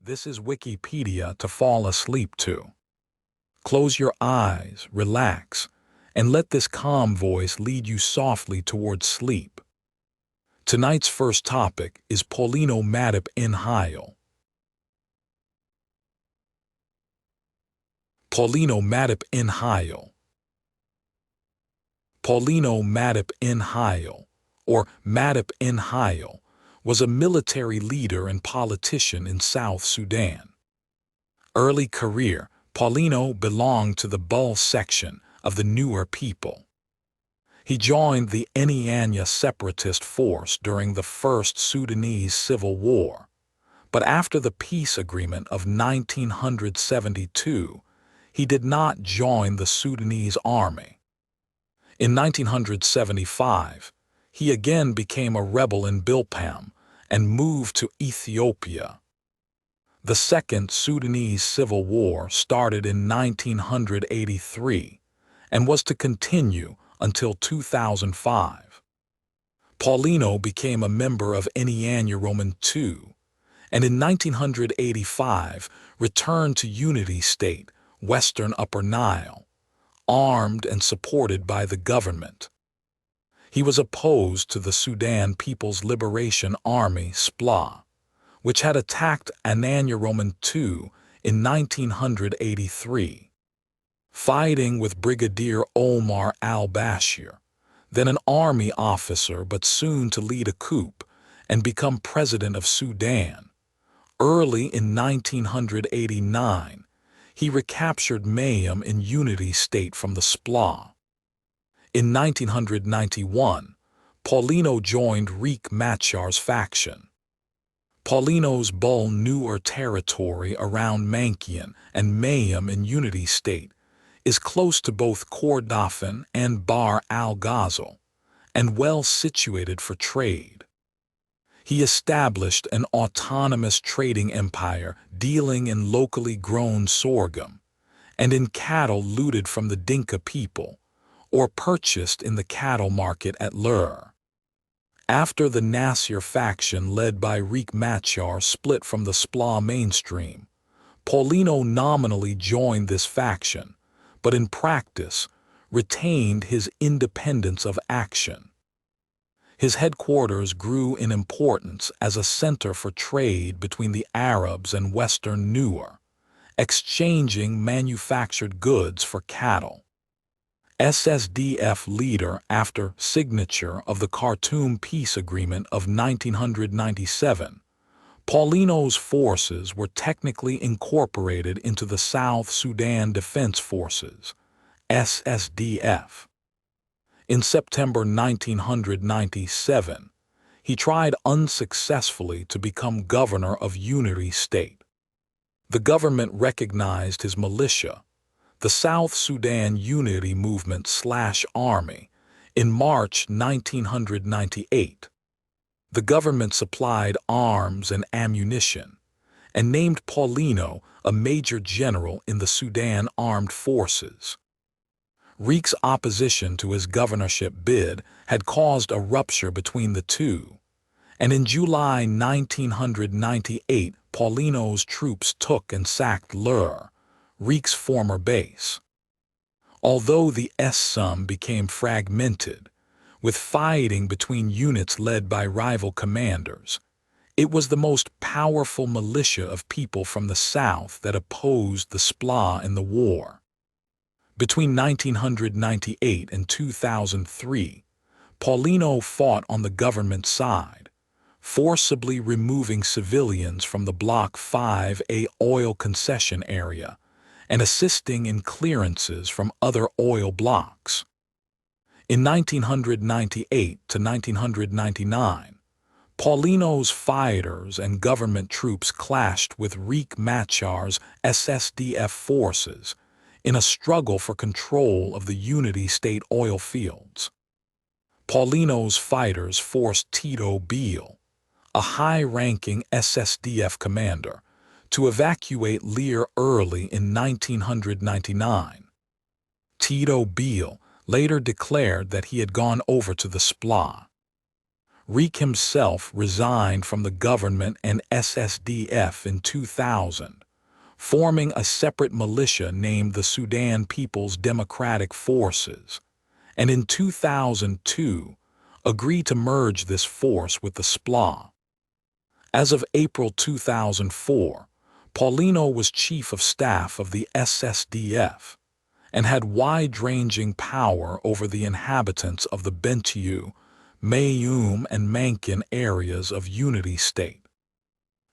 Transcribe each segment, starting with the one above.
This is Wikipedia to fall asleep to. Close your eyes, relax, and let this calm voice lead you softly towards sleep. Tonight's first topic is Paulino Matip Nhial. Paulino Matip Nhial. Paulino Matip Nhial, or Matip Nhial, was a military leader and politician in South Sudan. Early career, Paulino belonged to the Bull section of the Newer People. He joined the Nyanya separatist force during the First Sudanese Civil War, but after the peace agreement of 1972, he did not join the Sudanese army. In 1975, he again became a rebel in Bilpam and moved to Ethiopia. The Second Sudanese Civil War started in 1983 and was to continue until 2005. Paulino became a member of Nyanya II, and in 1985 returned to Unity State, Western Upper Nile, armed and supported by the government. He was opposed to the Sudan People's Liberation Army (SPLA), which had attacked Nyanya II in 1983. Fighting with Brigadier Omar al-Bashir, then an army officer but soon to lead a coup and become president of Sudan. Early in 1989, he recaptured Mayhem in Unity State from the SPLA. In 1991, Paulino joined Riek Machar's faction. Paulino's Bull Newer territory around Mankian and Mayhem in Unity State is close to both Kordofan and Bahr al-Ghazal, and well situated for trade. He established an autonomous trading empire dealing in locally grown sorghum and in cattle looted from the Dinka people or purchased in the cattle market at Lur. After the Nasir faction led by Riek Machar split from the SPLA mainstream, Paulino nominally joined this faction, but in practice retained his independence of action. His headquarters grew in importance as a center for trade between the Arabs and Western Nuer, exchanging manufactured goods for cattle. SSDF leader after signature of the Khartoum Peace Agreement of 1997, Paulino's forces were technically incorporated into the South Sudan Defense Forces, SSDF. In September 1997, he tried unsuccessfully to become governor of Unity State. The government recognized his militia, the South Sudan Unity Movement/Army, in March 1998. The government supplied arms and ammunition and named Paulino a major general in the Sudan Armed Forces. Riek's opposition to his governorship bid had caused a rupture between the two, and in July 1998 Paulino's troops took and sacked Lur, Riek's former base. Although the SSUM became fragmented, with fighting between units led by rival commanders, it was the most powerful militia of people from the south that opposed the SPLA in the war. Between 1998 and 2003, Paulino fought on the government side, forcibly removing civilians from the Block 5A oil concession area and assisting in clearances from other oil blocks. In 1998 to 1999, Paulino's fighters and government troops clashed with Riek Machar's SSDF forces in a struggle for control of the Unity State oil fields. Paulino's fighters forced Tito Beale, a high-ranking SSDF commander, to evacuate Lear early in 1999. Tito Beale later declared that he had gone over to the SPLA. Riek himself resigned from the government and SSDF in 2000, forming a separate militia named the Sudan People's Democratic Forces, and in 2002 agreed to merge this force with the SPLA. As of April 2004, Paulino was chief of staff of the SSDF and had wide-ranging power over the inhabitants of the Bentiu, Mayum, and Mankin areas of Unity State.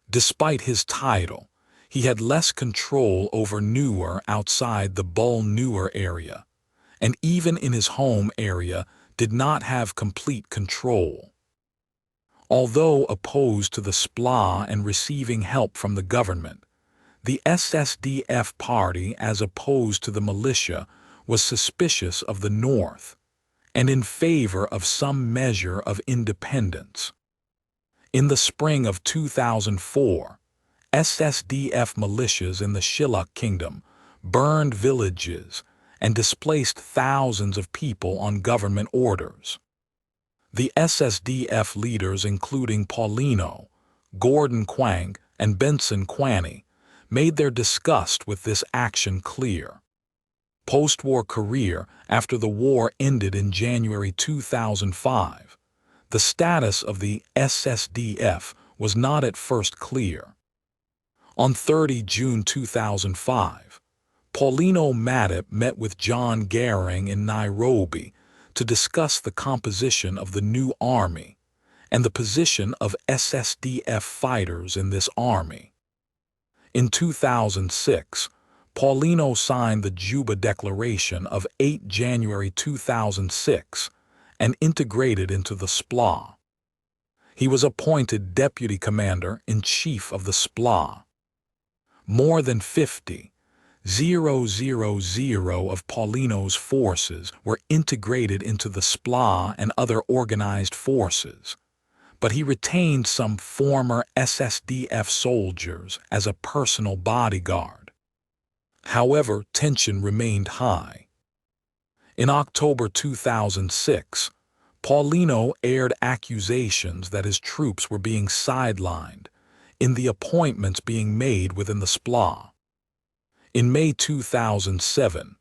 Despite his title, he had less control over Nuer outside the Bul Nuer area, and even in his home area did not have complete control. Although opposed to the SPLA and receiving help from the government, the SSDF party, as opposed to the militia, was suspicious of the North and in favor of some measure of independence. In the spring of 2004, SSDF militias in the Shilluk Kingdom burned villages and displaced thousands of people on government orders. The SSDF leaders, including Paulino, Gordon Quang, and Benson Quaney, made their disgust with this action clear. Post-war career. After the war ended in January 2005, the status of the SSDF was not at first clear. On 30 June 2005, Paulino Matip met with John Garang in Nairobi to discuss the composition of the new army and the position of SSDF fighters in this army. In 2006, Paulino signed the Juba Declaration of 8 January 2006 and integrated into the SPLA. He was appointed Deputy Commander-in-Chief of the SPLA. More than 50,000 of Paulino's forces were integrated into the SPLA and other organized forces, but he retained some former SSDF soldiers as a personal bodyguard. However, tension remained high. In October 2006, Paulino aired accusations that his troops were being sidelined in the appointments being made within the SPLA. In May 2007,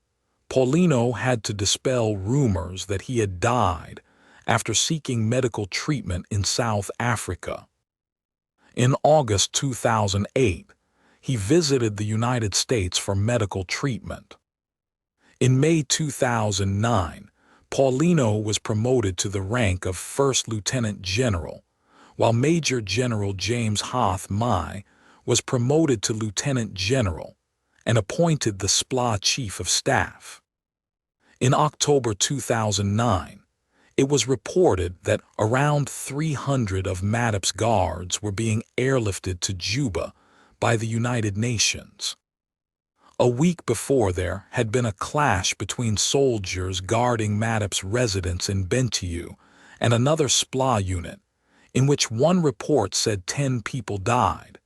Paulino had to dispel rumors that he had died after seeking medical treatment in South Africa. In August 2008, he visited the United States for medical treatment. In May 2009, Paulino was promoted to the rank of First Lieutenant General, while Major General James Hoth Mai was promoted to Lieutenant General and appointed the SPLA Chief of Staff. In October 2009, it was reported that around 300 of Matip's guards were being airlifted to Juba by the United Nations. A week before, there had been a clash between soldiers guarding Matip's residence in Bentiu and another SPLA unit, in which one report said 10 people died,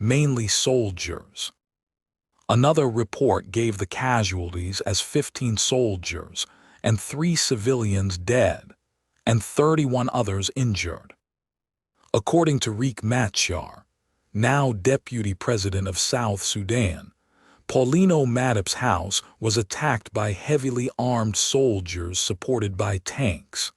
mainly soldiers. Another report gave the casualties as 15 soldiers and 3 civilians dead, and 31 others injured. According to Riek Machar, now Deputy President of South Sudan, Paulino Matip's house was attacked by heavily armed soldiers supported by tanks.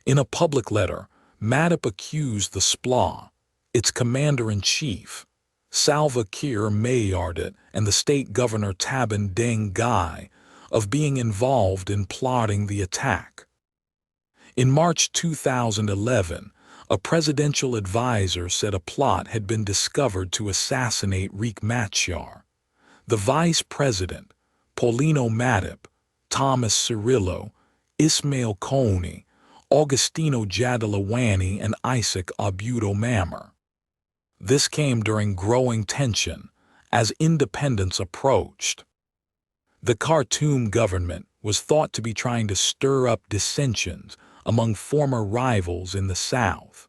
In a public letter, Matip accused the SPLA, its commander-in-chief, Salva Kiir Mayardit, and the state governor Taban Deng Gai of being involved in plotting the attack. In March 2011, a presidential advisor said a plot had been discovered to assassinate Riek Machar. The vice president, Paulino Matip, Thomas Cirillo, Ismail Kony, Augustino Jadalawani, and Isaac Abudo Mammer. This came during growing tension as independence approached. The Khartoum government was thought to be trying to stir up dissensions among former rivals in the South.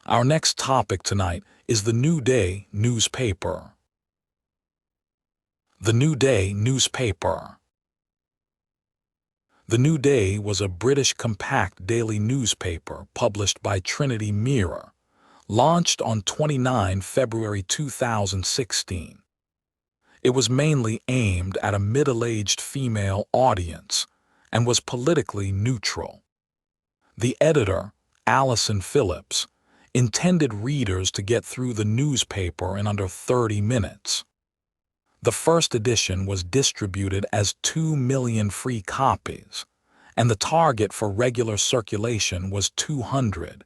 Our next topic tonight is the New Day newspaper. The New Day newspaper The New Day was a British compact daily newspaper published by Trinity Mirror, launched on 29 February 2016. It was mainly aimed at a middle-aged female audience and was politically neutral. The editor, Alison Phillips, intended readers to get through the newspaper in under 30 minutes. The first edition was distributed as 2 million free copies, and the target for regular circulation was 200,000.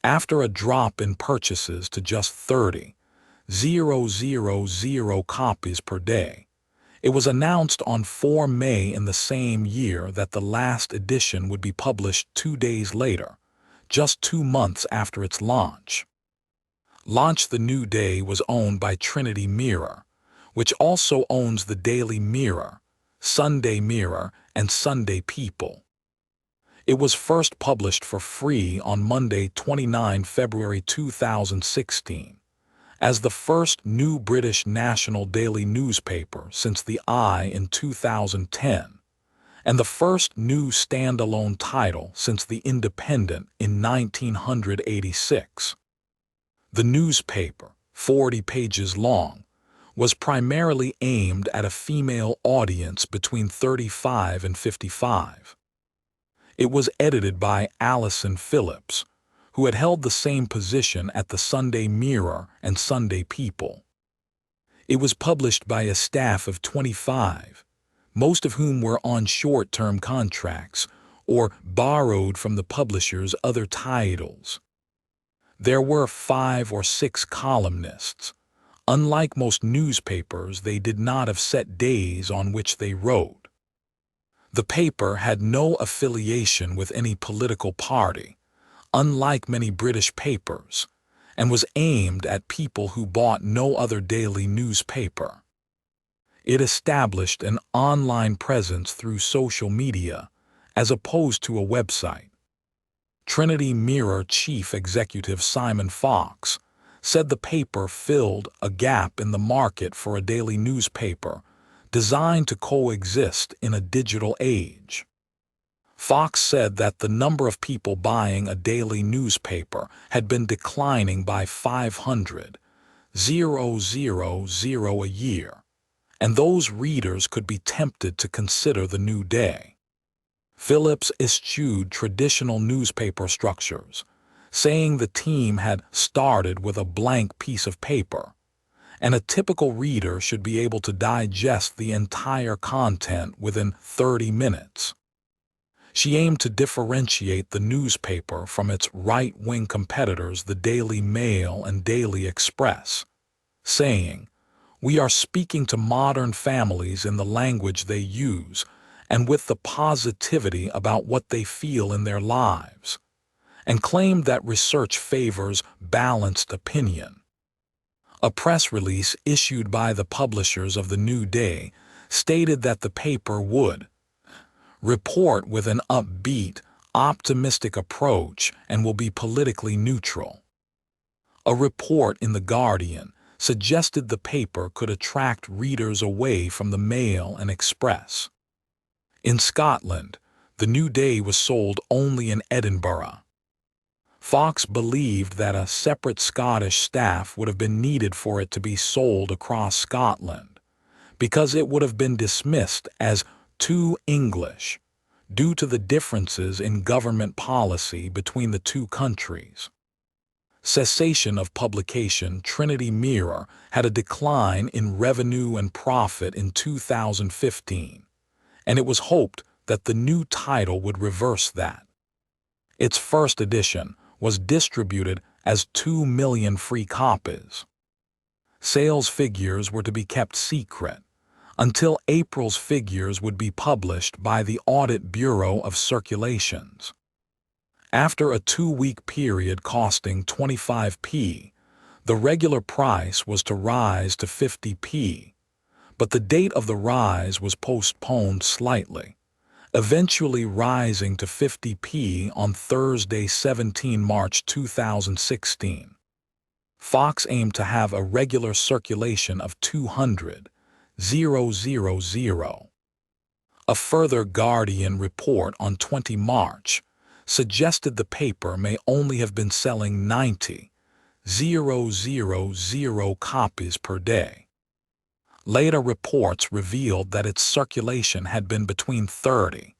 After a drop in purchases to just 30,000 copies per day, it was announced on 4 May in the same year that the last edition would be published 2 days later, just 2 months after its launch. The New Day was owned by Trinity Mirror, which also owns the Daily Mirror, Sunday Mirror, and Sunday People. It was first published for free on Monday, 29 February 2016, as the first new British national daily newspaper since the Eye in 2010, and the first new standalone title since the Independent in 1986. The newspaper, 40 pages long, was primarily aimed at a female audience between 35 and 55. It was edited by Alison Phillips, who had held the same position at the Sunday Mirror and Sunday People. It was published by a staff of 25, most of whom were on short-term contracts or borrowed from the publisher's other titles. There were 5 or 6 columnists. Unlike most newspapers, they did not have set days on which they wrote. The paper had no affiliation with any political party, unlike many British papers, and was aimed at people who bought no other daily newspaper. It established an online presence through social media, as opposed to a website. Trinity Mirror chief executive Simon Fox said the paper filled a gap in the market for a daily newspaper designed to coexist in a digital age. Fox said that the number of people buying a daily newspaper had been declining by 500,000 a year, and those readers could be tempted to consider the New Day. Phillips eschewed traditional newspaper structures, saying the team had started with a blank piece of paper, and a typical reader should be able to digest the entire content within 30 minutes. She aimed to differentiate the newspaper from its right-wing competitors, the Daily Mail and Daily Express, saying, "We are speaking to modern families in the language they use and with the positivity about what they feel in their lives," and claimed that research favors balanced opinion. A press release issued by the publishers of the New Day stated that the paper would report with an upbeat, optimistic approach and will be politically neutral. A report in The Guardian suggested the paper could attract readers away from the Mail and Express. In Scotland, the New Day was sold only in Edinburgh. Fox believed that a separate Scottish staff would have been needed for it to be sold across Scotland, because it would have been dismissed as too English due to the differences in government policy between the two countries. Cessation of publication. Trinity Mirror had a decline in revenue and profit in 2015, and it was hoped that the new title would reverse that. Its first edition was distributed as 2 million free copies. Sales figures were to be kept secret until April's figures would be published by the Audit Bureau of Circulations. After a 2-week period costing 25p, the regular price was to rise to 50p, but the date of the rise was postponed slightly, eventually rising to 50p on Thursday, 17 March 2016. Fox aimed to have a regular circulation of 200,000 000. A further Guardian report on 20 March suggested the paper may only have been selling 90,000 copies per day. Later reports revealed that its circulation had been between 30,000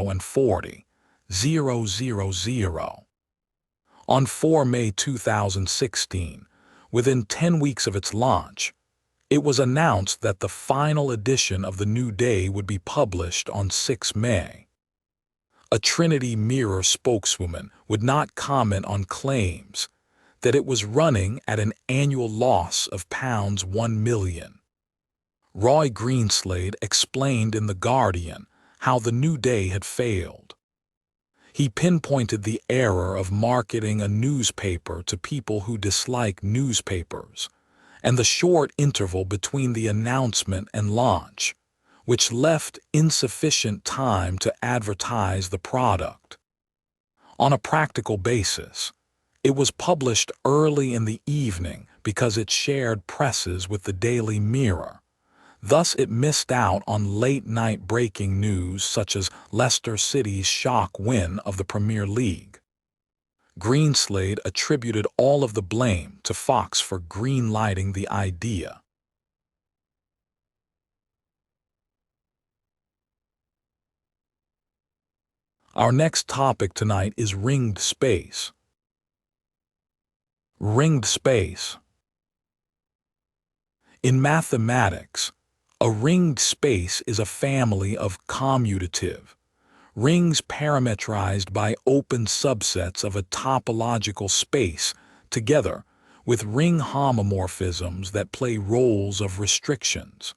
and 40,000. On 4 May 2016, within 10 weeks of its launch, it was announced that the final edition of the new day would be published on 6 May. A Trinity Mirror spokeswoman would not comment on claims that it was running at an annual loss of £1 million. Roy Greenslade explained in The Guardian how the new day had failed. He pinpointed the error of marketing a newspaper to people who dislike newspapers, and the short interval between the announcement and launch, which left insufficient time to advertise the product. On a practical basis, it was published early in the evening because it shared presses with the Daily Mirror. Thus, it missed out on late-night breaking news such as Leicester City's shock win of the Premier League. Greenslade attributed all of the blame to Fox for green-lighting the idea. Our next topic tonight is ringed space. Ringed space. In mathematics, a ringed space is a family of commutative rings parametrized by open subsets of a topological space together with ring homomorphisms that play roles of restrictions.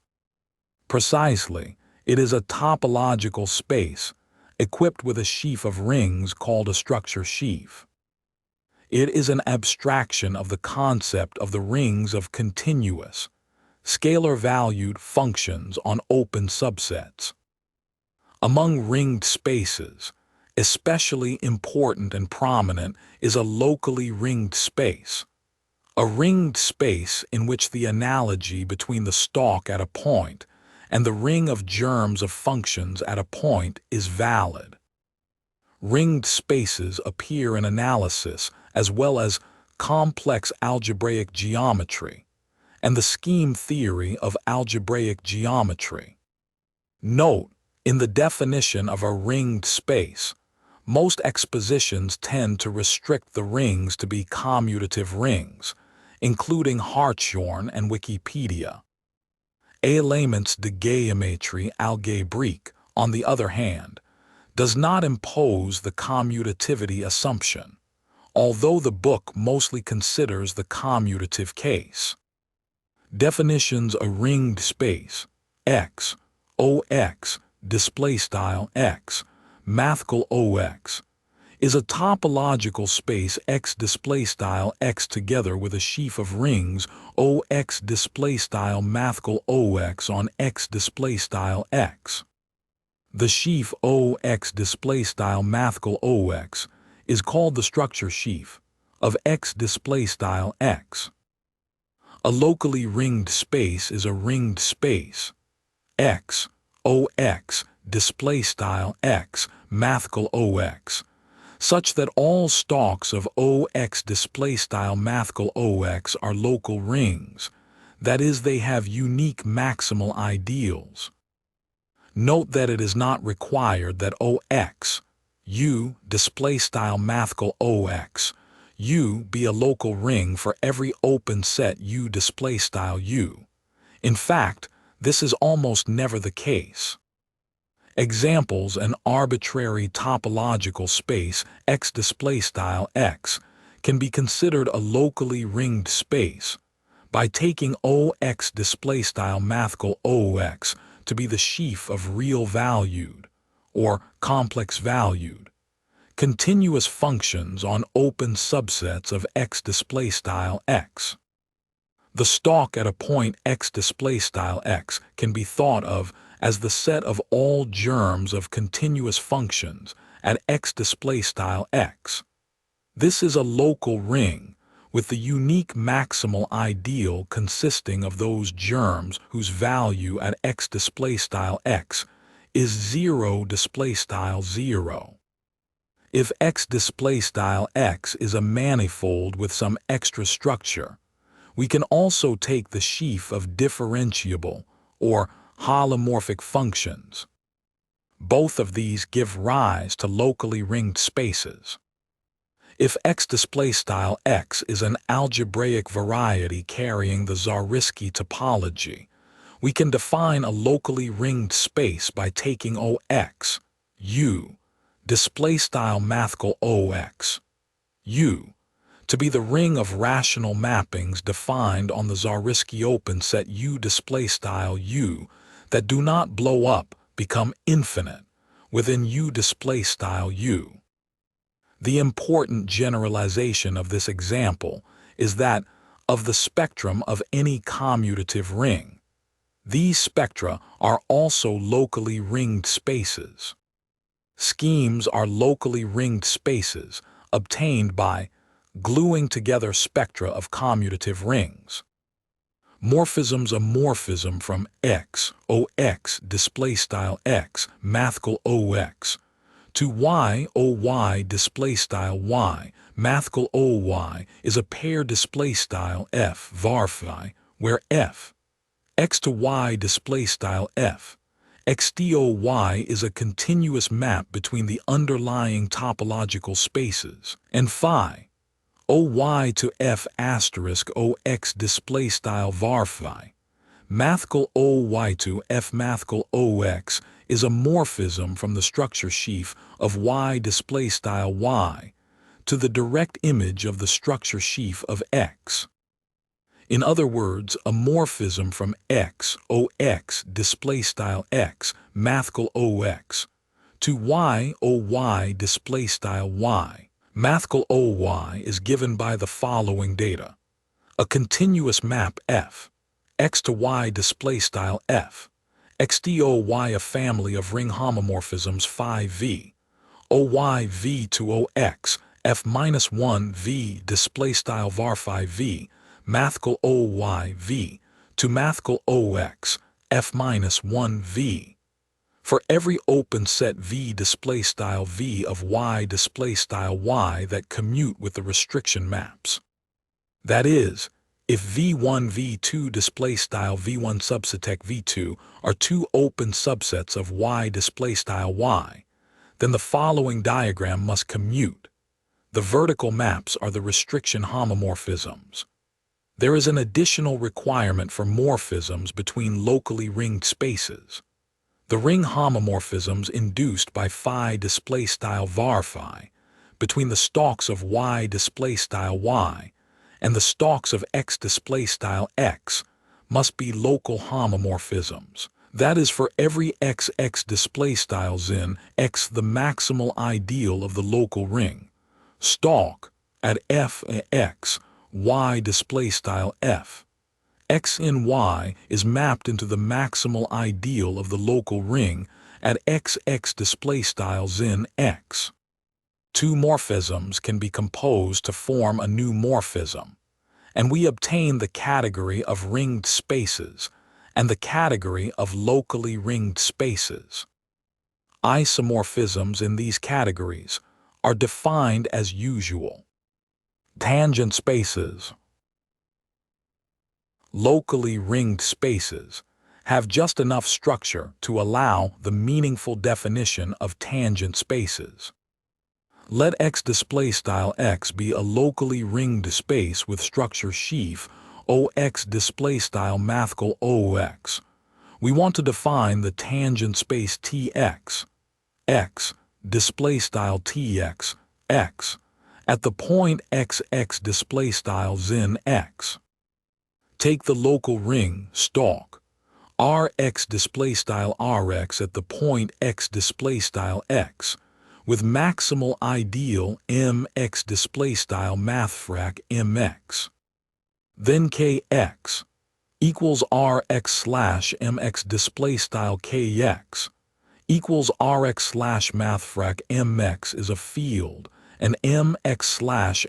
Precisely, it is a topological space equipped with a sheaf of rings called a structure sheaf. It is an abstraction of the concept of the rings of continuous, scalar-valued functions on open subsets. Among ringed spaces, especially important and prominent is a locally ringed space, a ringed space in which the analogy between the stalk at a point and the ring of germs of functions at a point is valid. Ringed spaces appear in analysis as well as complex algebraic geometry and the scheme theory of algebraic geometry. Note, in the definition of a ringed space, most expositions tend to restrict the rings to be commutative rings, including Hartshorne and Wikipedia. Elements de géométrie algébrique, on the other hand, does not impose the commutativity assumption, although the book mostly considers the commutative case. Definitions: a ringed space, X, OX, x, mathcal OX, is a topological space X x together with a sheaf of rings OX mathcal OX on X x. The sheaf OX mathcal OX is called the structure sheaf of X x. A locally ringed space is a ringed space X, OX, x, mathcal OX, such that all stalks of OX mathcal OX are local rings, that is, they have unique maximal ideals. Note that it is not required that OX, U mathcal OX, U be a local ring for every open set U U. In fact, this is almost never the case. Examples: an arbitrary topological space X x can be considered a locally ringed space by taking OX mathcal OX to be the sheaf of real valued, or complex valued, continuous functions on open subsets of X x. The stalk at a point X x can be thought of as the set of all germs of continuous functions at X x. This is a local ring with the unique maximal ideal consisting of those germs whose value at x x is 0 0. If x is a manifold with some extra structure, we can also take the sheaf of differentiable or holomorphic functions. Both of these give rise to locally ringed spaces. If x is an algebraic variety carrying the Zariski topology, we can define a locally ringed space by taking OX, U, mathcal U, to be the ring of rational mappings defined on the Zariski open set U U that do not blow up, become infinite, within U U. The important generalization of this example is that of the spectrum of any commutative ring, these spectra are also locally ringed spaces. Schemes are locally ringed spaces obtained by gluing together spectra of commutative rings. Morphisms: a morphism from x, OX, x, mathcal OX, to y, OY, y, mathcal OY, is a pair f, varphi, where f, x to y f, xdoy is a continuous map between the underlying topological spaces, and phi, oy to f asterisk ox varphi, mathcal oy to f mathcal ox, is a morphism from the structure sheaf of y y to the direct image of the structure sheaf of x. In other words, a morphism from x, ox, x, mathcal ox, to y, oy, y, mathcal oy is given by the following data. A continuous map f, x to y f, xdoy a family of ring homomorphisms phi v, oy v to ox, f-1 v varphi v, mathcal oy v to mathcal ox, f-1 v. For every open set v v of y y that commute with the restriction maps. That is, if v1 v2 v1 subset v2 are two open subsets of y y, then the following diagram must commute. The vertical maps are the restriction homomorphisms. There is an additional requirement for morphisms between locally ringed spaces. The ring homomorphisms induced by phi varphi between the stalks of y y and the stalks of x x must be local homomorphisms. That is, for every x zin x the maximal ideal of the local ring, stalk at f x y f, x in y is mapped into the maximal ideal of the local ring at x zin x. Two morphisms can be composed to form a new morphism, and we obtain the category of ringed spaces and the category of locally ringed spaces. Isomorphisms in these categories are defined as usual. Tangent spaces. Locally ringed spaces have just enough structure to allow the meaningful definition of tangent spaces. Let x x be a locally ringed space with structure sheaf ox mathcal ox. We want to define the tangent space tx, x tx, x, at the point xx zin x. Take the local ring stalk rx rx at the point x x with maximal ideal mx mathfrak mx. Then kx equals rx mx kx equals rx mathfrak mx is a field, and mx/mx2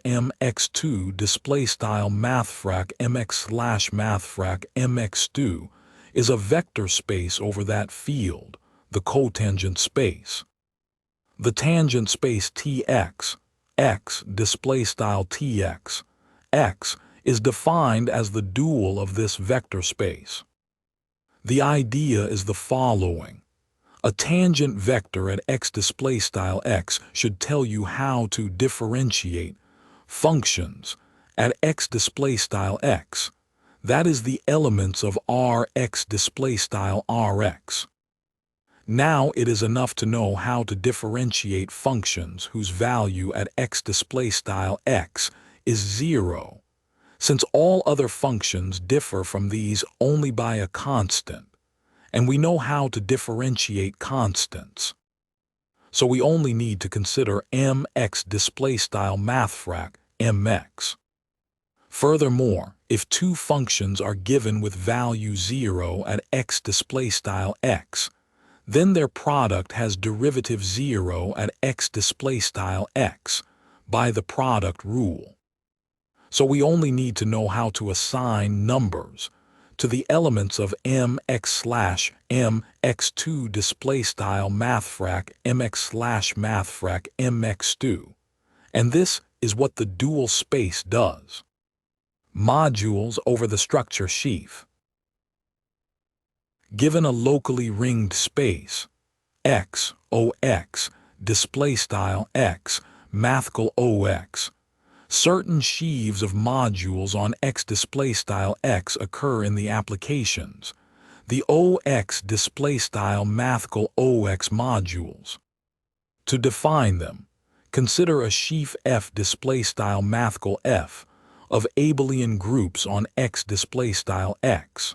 display style mathfrak mx/mathfrak mx2 is a vector space over that field, the cotangent space. The tangent space Tx, x display style Tx, x is defined as the dual of this vector space. The idea is the following. A tangent vector at x display style x should tell you how to differentiate functions at x display style x. That is the elements of Rx display style Rx. Now it is enough to know how to differentiate functions whose value at x display style x is 0, since all other functions differ from these only by a constant, and we know how to differentiate constants. So we only need to consider mx display style mathfrak mx. Furthermore, if two functions are given with value 0 at x display style x, then their product has derivative 0 at x display style x by the product rule. So we only need to know how to assign numbers to the elements of mx/mx2 display style mathfrak mx/mathfrak mx2, and this is what the dual space does. Modules over the structure sheaf. Given a locally ringed space, x, ox, display style x, mathcal ox, certain sheaves of modules on x display style x occur in the applications, the ox display style mathcal ox modules. To define them, consider a sheaf f display style mathcal f of abelian groups on x display style x.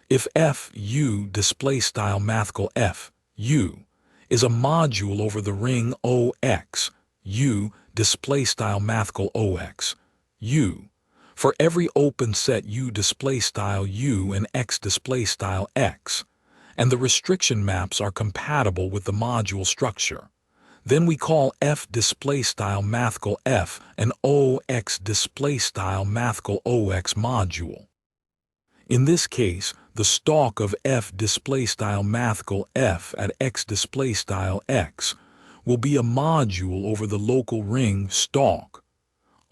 If fu display style mathcal f u is a module over the ring ox u display style mathcal ox u, for every open set u display style u and x display style x, and the restriction maps are compatible with the module structure, then we call f display style mathcal f an ox display style mathcal ox module. In this case, the stalk of f display style mathcal f at x display style x will be a module over the local ring stalk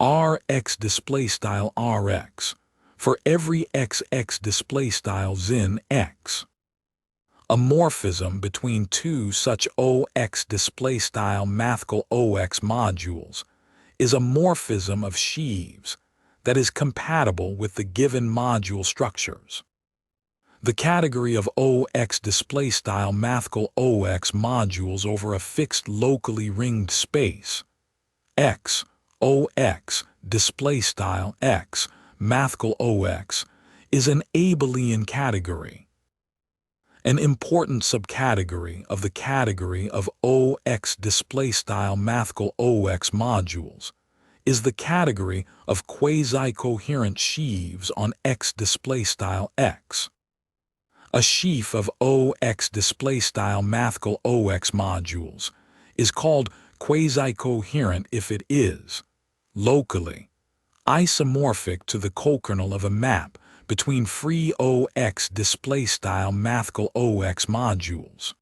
rx display style rx for every xx display style zin x. A morphism between two such ox display style mathcal ox modules is a morphism of sheaves that is compatible with the given module structures. The category of ox display style mathcal ox modules over a fixed locally ringed space, x, ox, display style x, mathcal ox, is an abelian category. An important subcategory of the category of ox display style mathcal ox modules is the category of quasi-coherent sheaves on x display style x. A sheaf of ox display style mathcal ox modules is called quasi-coherent if it is, locally, isomorphic to the cokernel of a map between free ox display style mathcal ox modules.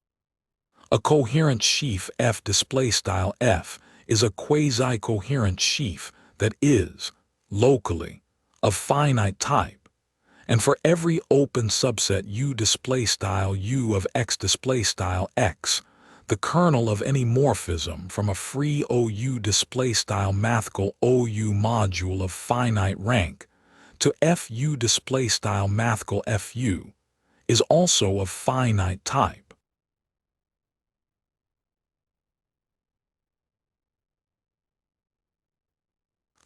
A coherent sheaf f display style f is a quasi-coherent sheaf that is, locally, of finite type, and for every open subset u display style u of x display style x, the kernel of any morphism from a free ou display style mathcal ou module of finite rank to fu display style mathcal fu is also of finite type.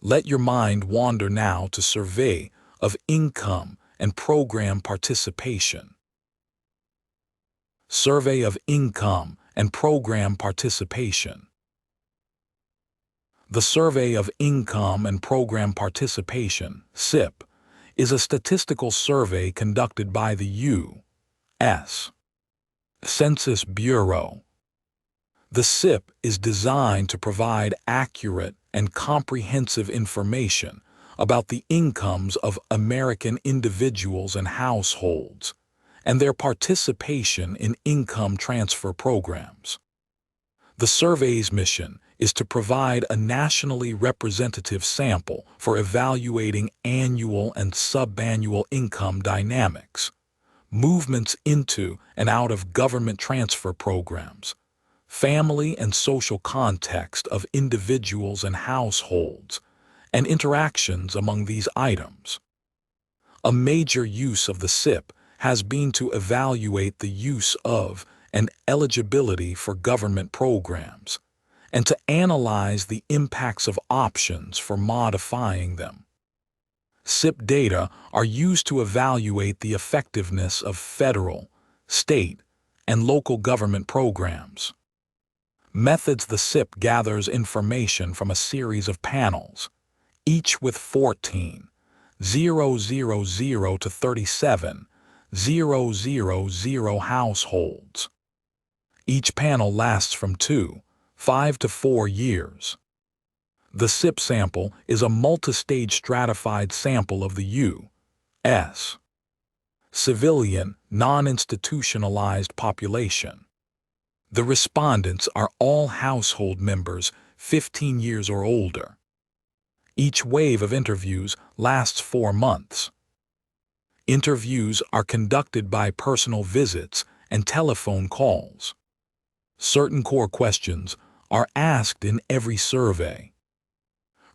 Let your mind wander now to survey of income and program participation. Survey of income and program participation. The Survey of Income and Program Participation, SIP, is a statistical survey conducted by the U.S. Census Bureau. The SIP is designed to provide accurate and comprehensive information about the incomes of American individuals and households and their participation in income transfer programs. The survey's mission is to provide a nationally representative sample for evaluating annual and subannual income dynamics, movements into and out of government transfer programs, family and social context of individuals and households, and interactions among these items. A major use of the SIP has been to evaluate the use of and eligibility for government programs, and to analyze the impacts of options for modifying them. SIP data are used to evaluate the effectiveness of federal, state, and local government programs. Methods: the SIP gathers information from a series of panels, each with 14, 000 to 37, 000 households. Each panel lasts from 5 to 4 years. The SIP sample is a multi-stage stratified sample of the U.S. civilian, non-institutionalized population. The respondents are all household members 15 years or older. Each wave of interviews lasts 4 months. Interviews are conducted by personal visits and telephone calls. Certain core questions are asked in every survey.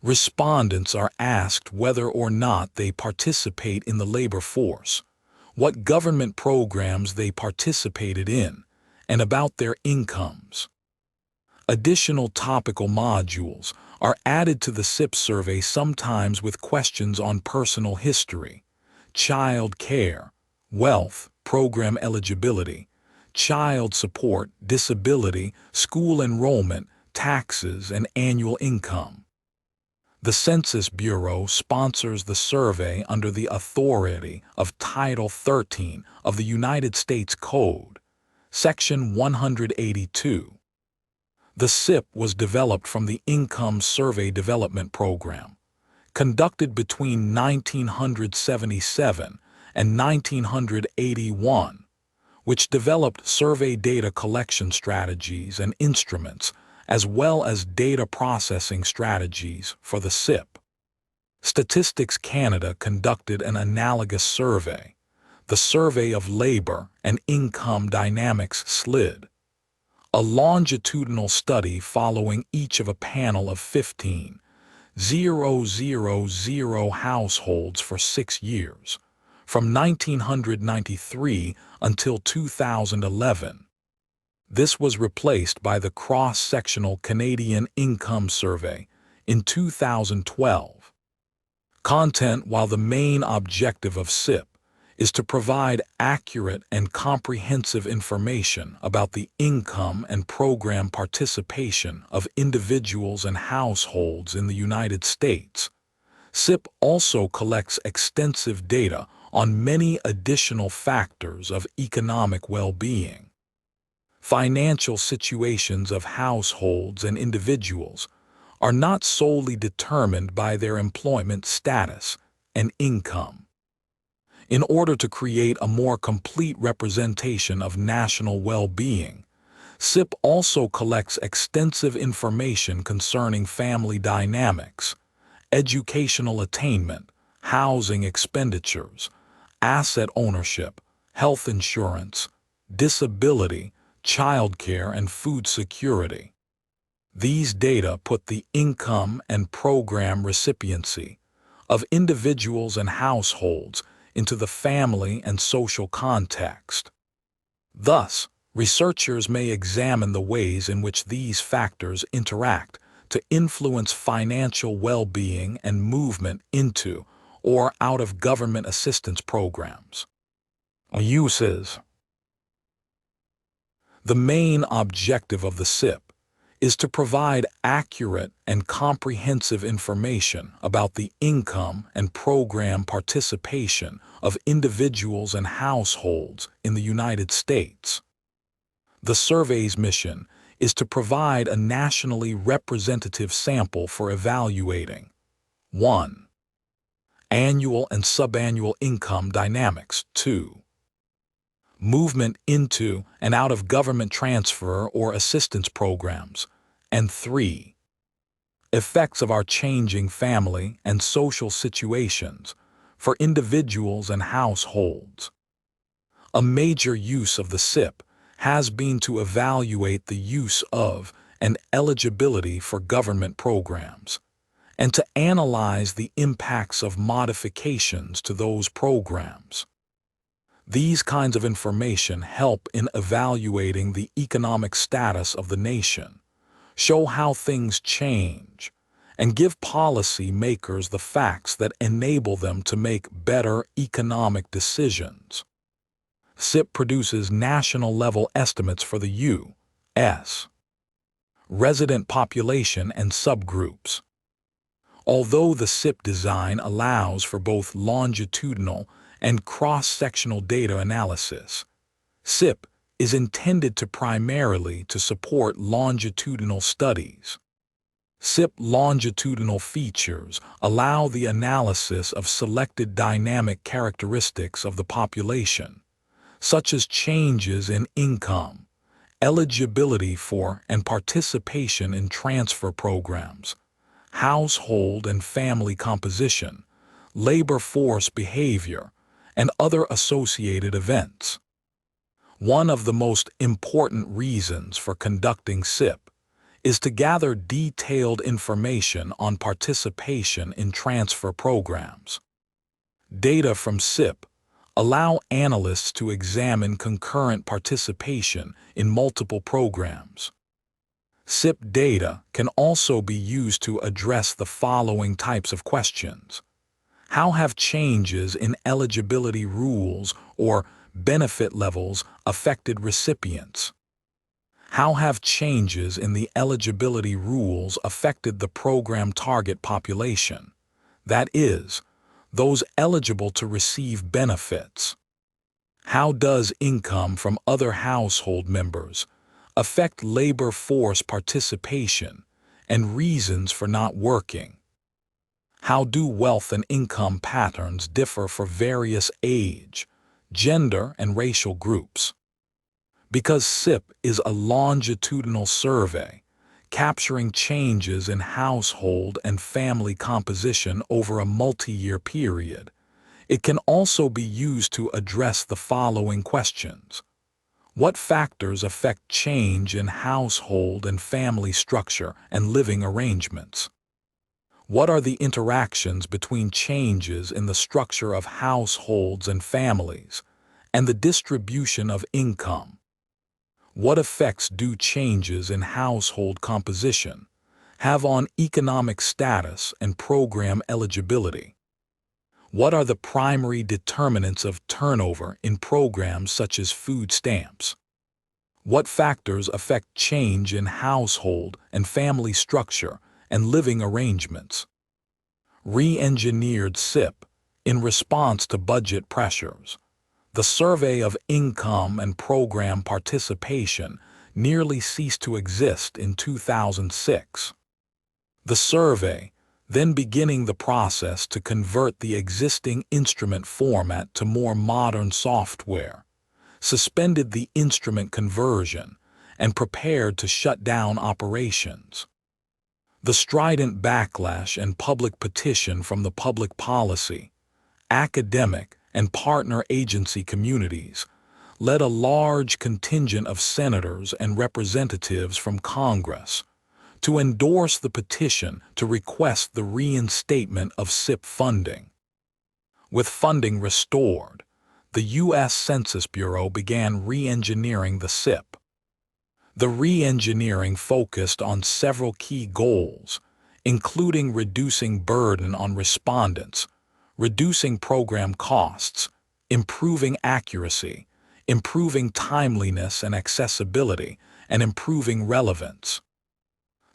Respondents are asked whether or not they participate in the labor force, what government programs they participated in, and about their incomes. Additional topical modules are added to the SIP survey, sometimes with questions on personal history, child care, wealth, program eligibility, child support, disability, school enrollment, taxes, and annual income. The Census Bureau sponsors the survey under the authority of Title 13 of the United States Code, Section 182. The SIP was developed from the Income Survey Development Program, conducted between 1977 and 1981, which developed survey data collection strategies and instruments, as well as data processing strategies for the SIP. Statistics Canada conducted an analogous survey, the Survey of Labor and Income Dynamics (SLID), a longitudinal study following each of a panel of 15, 000 households for 6 years, from 1993 until 2011. This was replaced by the cross-sectional Canadian Income Survey in 2012. Content: while the main objective of SIP is to provide accurate and comprehensive information about the income and program participation of individuals and households in the United States, SIP also collects extensive data on many additional factors of economic well-being. Financial situations of households and individuals are not solely determined by their employment status and income. In order to create a more complete representation of national well-being, SIP also collects extensive information concerning family dynamics, educational attainment, housing expenditures, asset ownership, health insurance, disability, childcare, and food security. These data put the income and program recipiency of individuals and households into the family and social context. Thus, researchers may examine the ways in which these factors interact to influence financial well-being and movement into or out of government assistance programs. Uses. The main objective of the SIP is to provide accurate and comprehensive information about the income and program participation of individuals and households in the United States. The survey's mission is to provide a nationally representative sample for evaluating 1. Annual and subannual income dynamics. 2. Movement into and out of government transfer or assistance programs. And 3. Effects of our changing family and social situations for individuals and households. A major use of the SIP has been to evaluate the use of and eligibility for government programs, and to analyze the impacts of modifications to those programs. These kinds of information help in evaluating the economic status of the nation, show how things change, and give policy makers the facts that enable them to make better economic decisions. SIP produces national-level estimates for the U.S. resident population and subgroups. Although the SIP design allows for both longitudinal and cross-sectional data analysis, SIP is intended to primarily to support longitudinal studies. SIP longitudinal features allow the analysis of selected dynamic characteristics of the population, such as changes in income, eligibility for and participation in transfer programs, household and family composition, labor force behavior, and other associated events. One of the most important reasons for conducting SIP is to gather detailed information on participation in transfer programs. Data from SIP allow analysts to examine concurrent participation in multiple programs. SIP data can also be used to address the following types of questions. How have changes in eligibility rules or benefit levels affected recipients? How have changes in the eligibility rules affected the program target population, that is, those eligible to receive benefits? How does income from other household members affect labor force participation and reasons for not working? How do wealth and income patterns differ for various age, gender, and racial groups? Because SIP is a longitudinal survey, capturing changes in household and family composition over a multi-year period, it can also be used to address the following questions. What factors affect change in household and family structure and living arrangements? What are the interactions between changes in the structure of households and families and the distribution of income? What effects do changes in household composition have on economic status and program eligibility? What are the primary determinants of turnover in programs such as food stamps? What factors affect change in household and family structure and living arrangements? Re-engineered SIP in response to budget pressures. The survey of income and program participation nearly ceased to exist in 2006. The survey, then beginning the process to convert the existing instrument format to more modern software, suspended the instrument conversion and prepared to shut down operations. The strident backlash and public petition from the public policy, academic, and partner agency communities led a large contingent of senators and representatives from Congress to endorse the petition to request the reinstatement of SIP funding. With funding restored, the U.S. Census Bureau began re-engineering the SIP. The re-engineering focused on several key goals, including reducing burden on respondents, reducing program costs, improving accuracy, improving timeliness and accessibility, and improving relevance.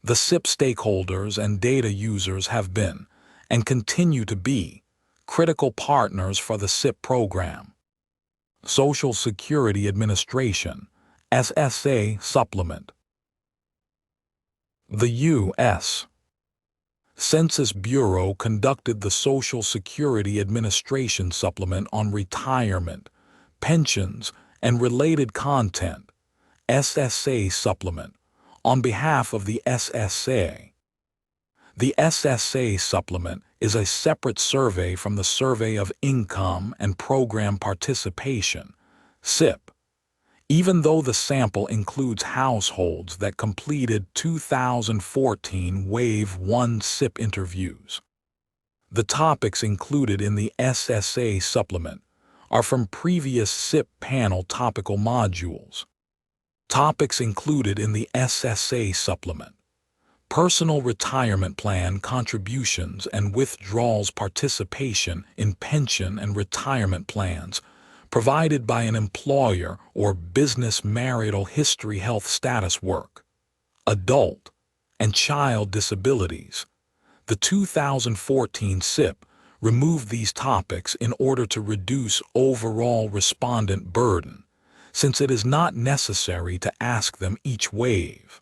The SIP stakeholders and data users have been, and continue to be, critical partners for the SIP program. Social Security Administration, SSA Supplement. The U.S. Census Bureau conducted the Social Security Administration Supplement on Retirement, Pensions, and Related Content, SSA Supplement, on behalf of the SSA. The SSA Supplement is a separate survey from the Survey of Income and Program Participation, SIP, even though the sample includes households that completed 2014 Wave 1 SIP interviews. The topics included in the SSA Supplement are from previous SIP panel topical modules. Topics included in the SSA Supplement: personal retirement plan contributions and withdrawals, participation in pension and retirement plans provided by an employer or business, marital history, health status, work, adult, and child disabilities. The 2014 SIP removed these topics in order to reduce overall respondent burden, since it is not necessary to ask them each wave.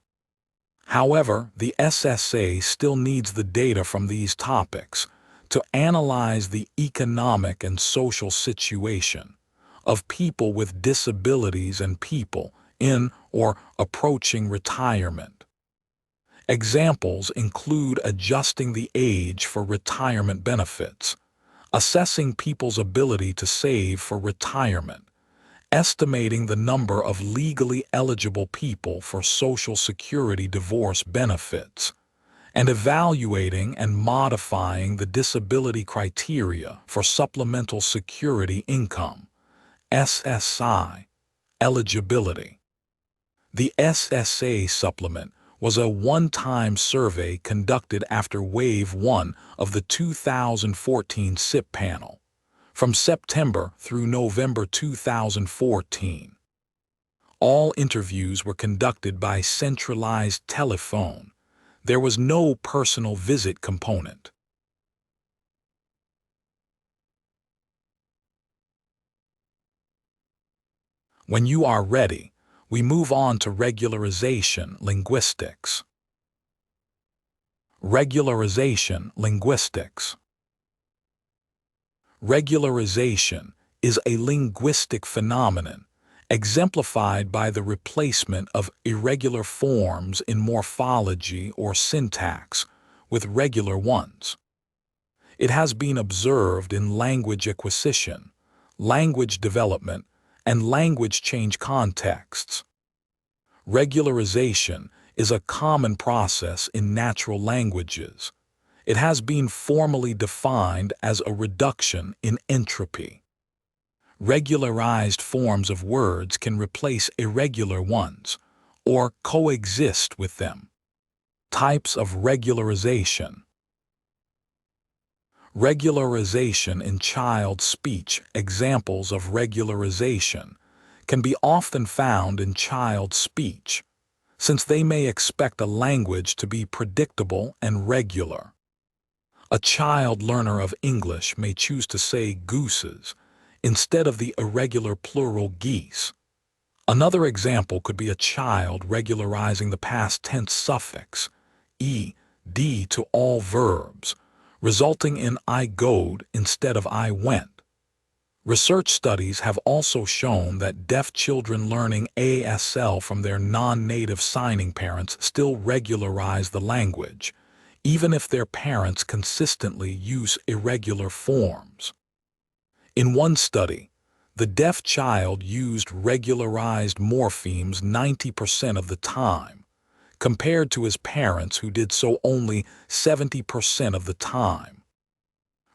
However, the SSA still needs the data from these topics to analyze the economic and social situation of people with disabilities and people in or approaching retirement. Examples include adjusting the age for retirement benefits, assessing people's ability to save for retirement, estimating the number of legally eligible people for Social Security divorce benefits, and evaluating and modifying the disability criteria for Supplemental Security Income, SSI, eligibility. The SSA Supplement was a one-time survey conducted after Wave 1 of the 2014 SIP panel, from September through November 2014. All interviews were conducted by centralized telephone. There was no personal visit component. When you are ready, we move on to regularization linguistics. Regularization linguistics. Regularization is a linguistic phenomenon exemplified by the replacement of irregular forms in morphology or syntax with regular ones. It has been observed in language acquisition, language development, and language change contexts. Regularization is a common process in natural languages. It has been formally defined as a reduction in entropy. Regularized forms of words can replace irregular ones or coexist with them. Types of regularization. Regularization in child speech. Examples of regularization can be often found in child speech, since they may expect a language to be predictable and regular. A child learner of English may choose to say gooses instead of the irregular plural geese. Another example could be a child regularizing the past tense suffix ed to all verbs, resulting in I goed instead of I went. Research studies have also shown that deaf children learning ASL from their non-native signing parents still regularize the language, even if their parents consistently use irregular forms. In one study, the deaf child used regularized morphemes 90% of the time, compared to his parents who did so only 70% of the time.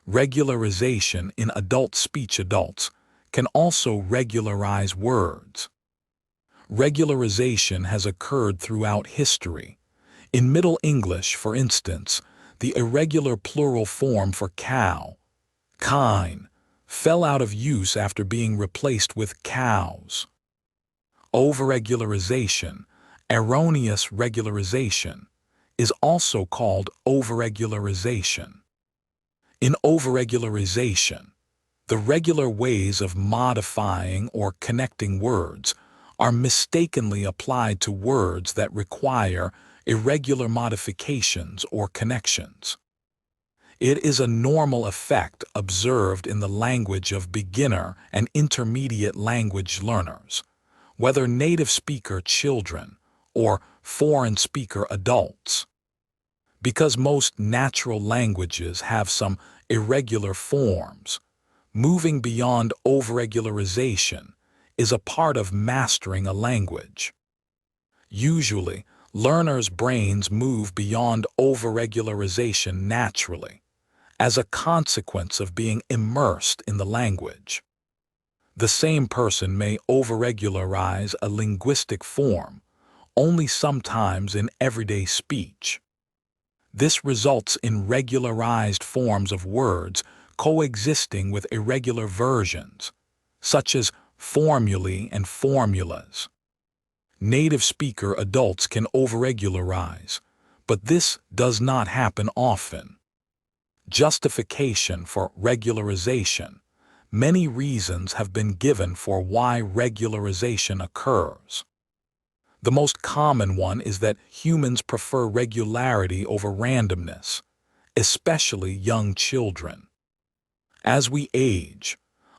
Regularization in adult speech. Adults can also regularize words. Regularization has occurred throughout history. In Middle English, for instance, the irregular plural form for cow, kine, fell out of use after being replaced with cows. Overregularization, erroneous regularization, is also called overregularization. In overregularization, the regular ways of modifying or connecting words are mistakenly applied to words that require irregular modifications or connections. It is a normal effect observed in the language of beginner and intermediate language learners, whether native speaker children or foreign speaker adults. Because most natural languages have some irregular forms, moving beyond overregularization is a part of mastering a language. Usually, learners' brains move beyond overregularization naturally, as a consequence of being immersed in the language. The same person may overregularize a linguistic form only sometimes in everyday speech. This results in regularized forms of words coexisting with irregular versions, such as formulae and formulas. Native speaker adults can overregularize, but this does not happen often. Justification for regularization. Many reasons have been given for why regularization occurs. The most common one is that humans prefer regularity over randomness, especially young children. As we age,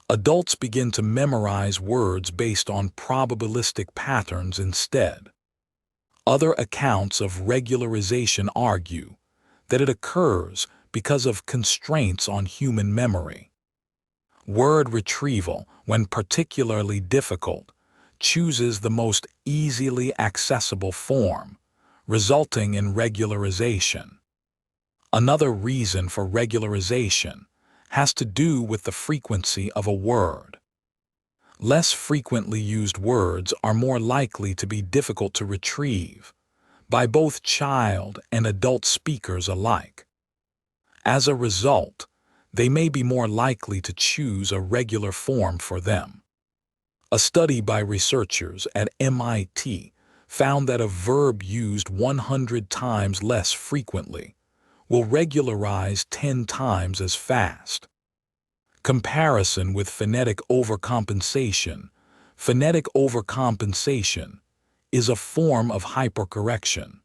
adults begin to memorize words based on probabilistic patterns instead. Other accounts of regularization argue that it occurs because of constraints on human memory. Word retrieval, when particularly difficult, chooses the most easily accessible form, resulting in regularization. Another reason for regularization has to do with the frequency of a word. Less frequently used words are more likely to be difficult to retrieve by both child and adult speakers alike. As a result, they may be more likely to choose a regular form for them. A study by researchers at MIT found that a verb used 100 times less frequently will regularize 10 times as fast. Comparison with phonetic overcompensation. Phonetic overcompensation is a form of hypercorrection.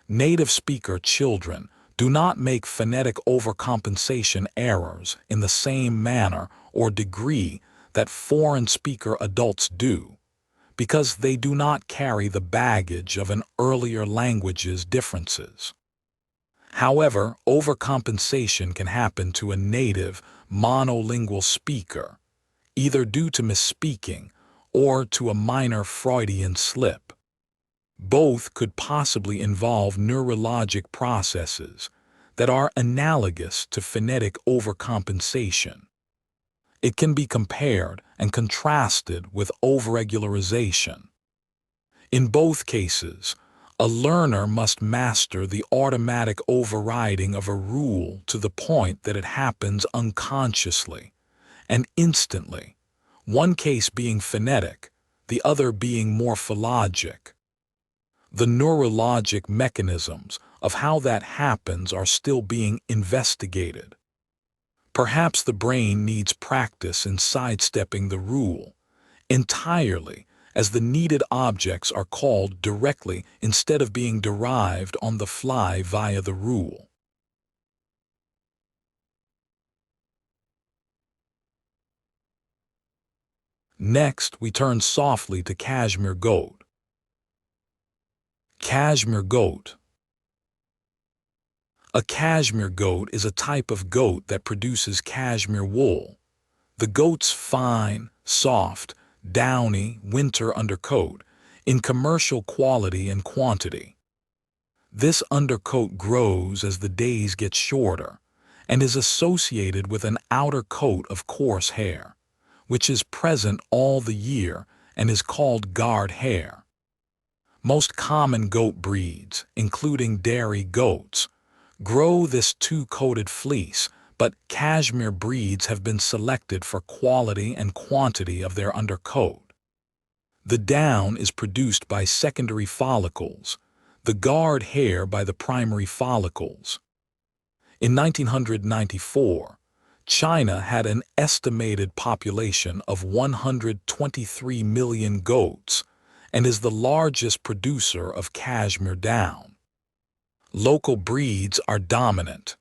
Native speaker children do not make phonetic overcompensation errors in the same manner or degree that foreign speaker adults do, because they do not carry the baggage of an earlier language's differences. However, overcompensation can happen to a native monolingual speaker, either due to misspeaking or to a minor Freudian slip. Both could possibly involve neurologic processes that are analogous to phonetic overcompensation. It can be compared and contrasted with overregularization. In both cases, a learner must master the automatic overriding of a rule to the point that it happens unconsciously and instantly, one case being phonetic, the other being morphologic. The neurologic mechanisms of how that happens are still being investigated. Perhaps the brain needs practice in sidestepping the rule entirely, as the needed objects are called directly instead of being derived on the fly via the rule. Next, we turn softly to Cashmere goat. Cashmere goat. A cashmere goat is a type of goat that produces cashmere wool. The goat's fine, soft, downy winter undercoat in commercial quality and quantity. This undercoat grows as the days get shorter and is associated with an outer coat of coarse hair, which is present all the year and is called guard hair. Most common goat breeds, including dairy goats, grow this two-coated fleece, but cashmere breeds have been selected for quality and quantity of their undercoat. The down is produced by secondary follicles, the guard hair by the primary follicles. In 1994, China had an estimated population of 123 million goats and is the largest producer of cashmere down. Local breeds are dominant.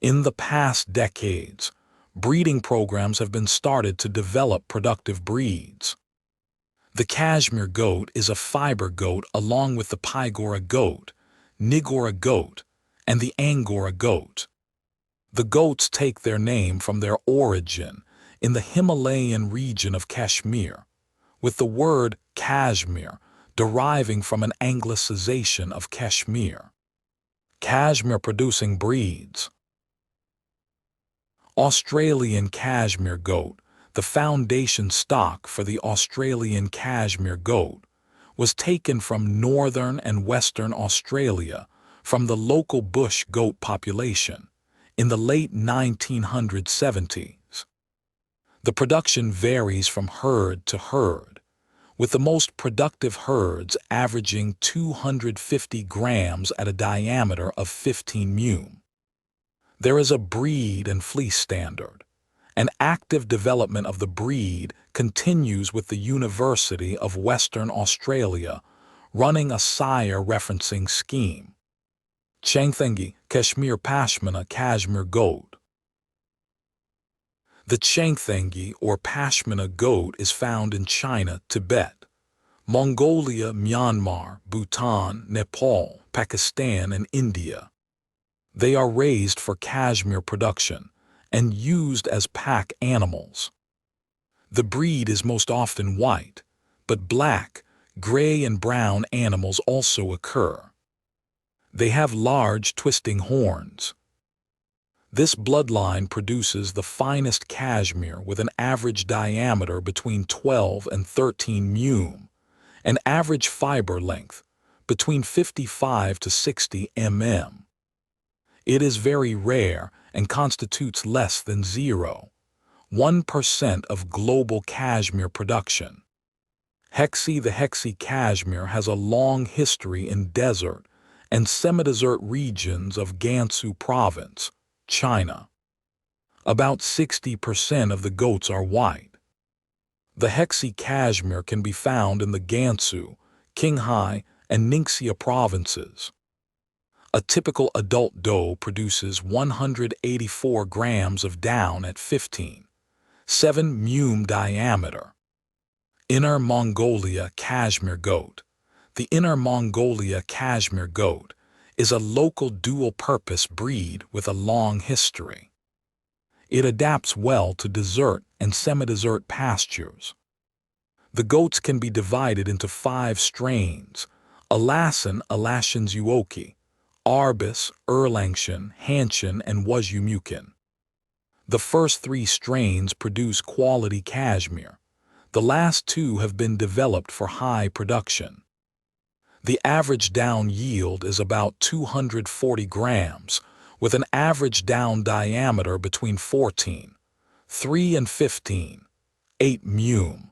In the past decades, breeding programs have been started to develop productive breeds. The cashmere goat is a fiber goat along with the Pygora goat, Nigora goat, and the Angora goat. The goats take their name from their origin in the Himalayan region of Kashmir, with the word Cashmere deriving from an anglicization of Kashmir. Cashmere-producing breeds. Australian Cashmere goat, the foundation stock for the Australian Cashmere goat, was taken from northern and western Australia from the local bush goat population in the late 1970s. The production varies from herd to herd, with the most productive herds averaging 250 grams at a diameter of 15 mm. There is a breed and fleece standard. An active development of the breed continues with the University of Western Australia running a sire referencing scheme. Changthengi, Kashmir Pashmina Cashmere goat. The Changthengi or Pashmina goat is found in China, Tibet, Mongolia, Myanmar, Bhutan, Nepal, Pakistan, and India. They are raised for cashmere production and used as pack animals. The breed is most often white, but black, gray, and brown animals also occur. They have large twisting horns. This bloodline produces the finest cashmere with an average diameter between 12 and 13 mm, and average fiber length between 55 to 60 mm. It is very rare and constitutes less than 0.1% of global cashmere production. The Hexi cashmere has a long history in desert and semi-desert regions of Gansu Province, China. About 60% of the goats are white. The Hexi cashmere can be found in the Gansu, Qinghai, and Ningxia provinces. A typical adult doe produces 184 grams of down at 15.7 mm diameter. Inner Mongolia Cashmere goat. The Inner Mongolia Cashmere goat is a local dual-purpose breed with a long history. It adapts well to desert and semi-desert pastures. The goats can be divided into 5 strains: Alaskan, Alaskanzuoki, Arbus, Erlangshan, Hanshan, and Wazumukin. The first 3 strains produce quality cashmere. The last 2 have been developed for high production. The average down yield is about 240 grams, with an average down diameter between 14.3 and 15.8 mm.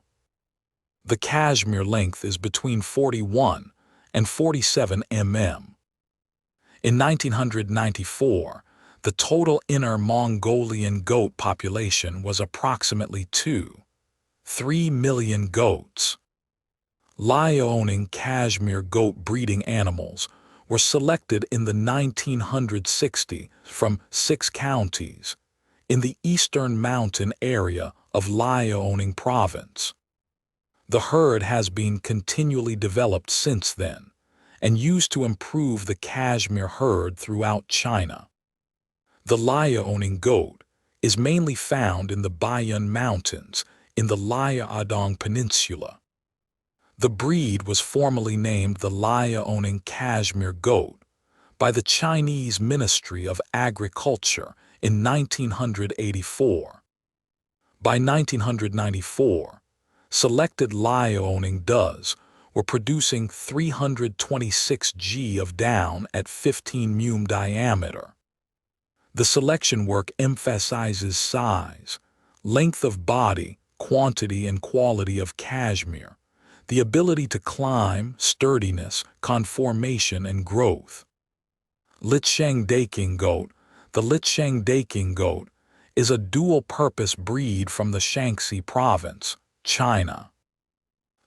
The cashmere length is between 41 and 47 mm. In 1994, the total Inner Mongolian goat population was approximately 2.3 million goats. Liaoning cashmere goat breeding animals were selected in the 1960s from 6 counties in the eastern mountain area of Liaoning province. The herd has been continually developed since then and used to improve the cashmere herd throughout China. The Liaoning goat is mainly found in the Baiyun Mountains in the Liaodong Peninsula. The breed was formerly named the Liaoning Cashmere goat by the Chinese Ministry of Agriculture in 1984. By 1994, selected Liaoning does were producing 326 g of down at 15 mm diameter. The selection work emphasizes size, length of body, quantity and quality of cashmere, the ability to climb, sturdiness, conformation, and growth. Licheng Daking goat. The Licheng Daking goat is a dual-purpose breed from the Shaanxi province, China.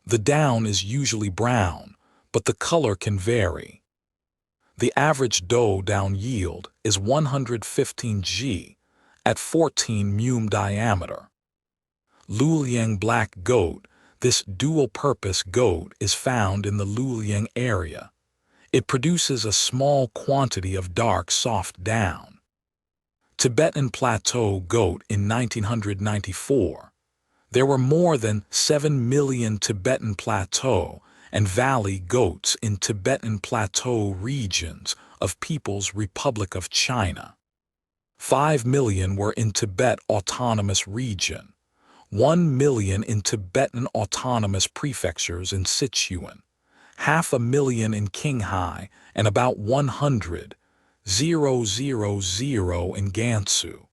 The down is usually brown, but the color can vary. The average doe-down yield is 115 g at 14 μm diameter. Luliang black goat. This dual-purpose goat is found in the Luliang area. It produces a small quantity of dark, soft down. Tibetan Plateau goat. In 1994, there were more than 7 million Tibetan Plateau and Valley goats in Tibetan Plateau regions of People's Republic of China. 5 million were in Tibet Autonomous Region, 1 million in Tibetan Autonomous Prefectures in Sichuan, 500,000 in Qinghai, and about 100,000 in Gansu.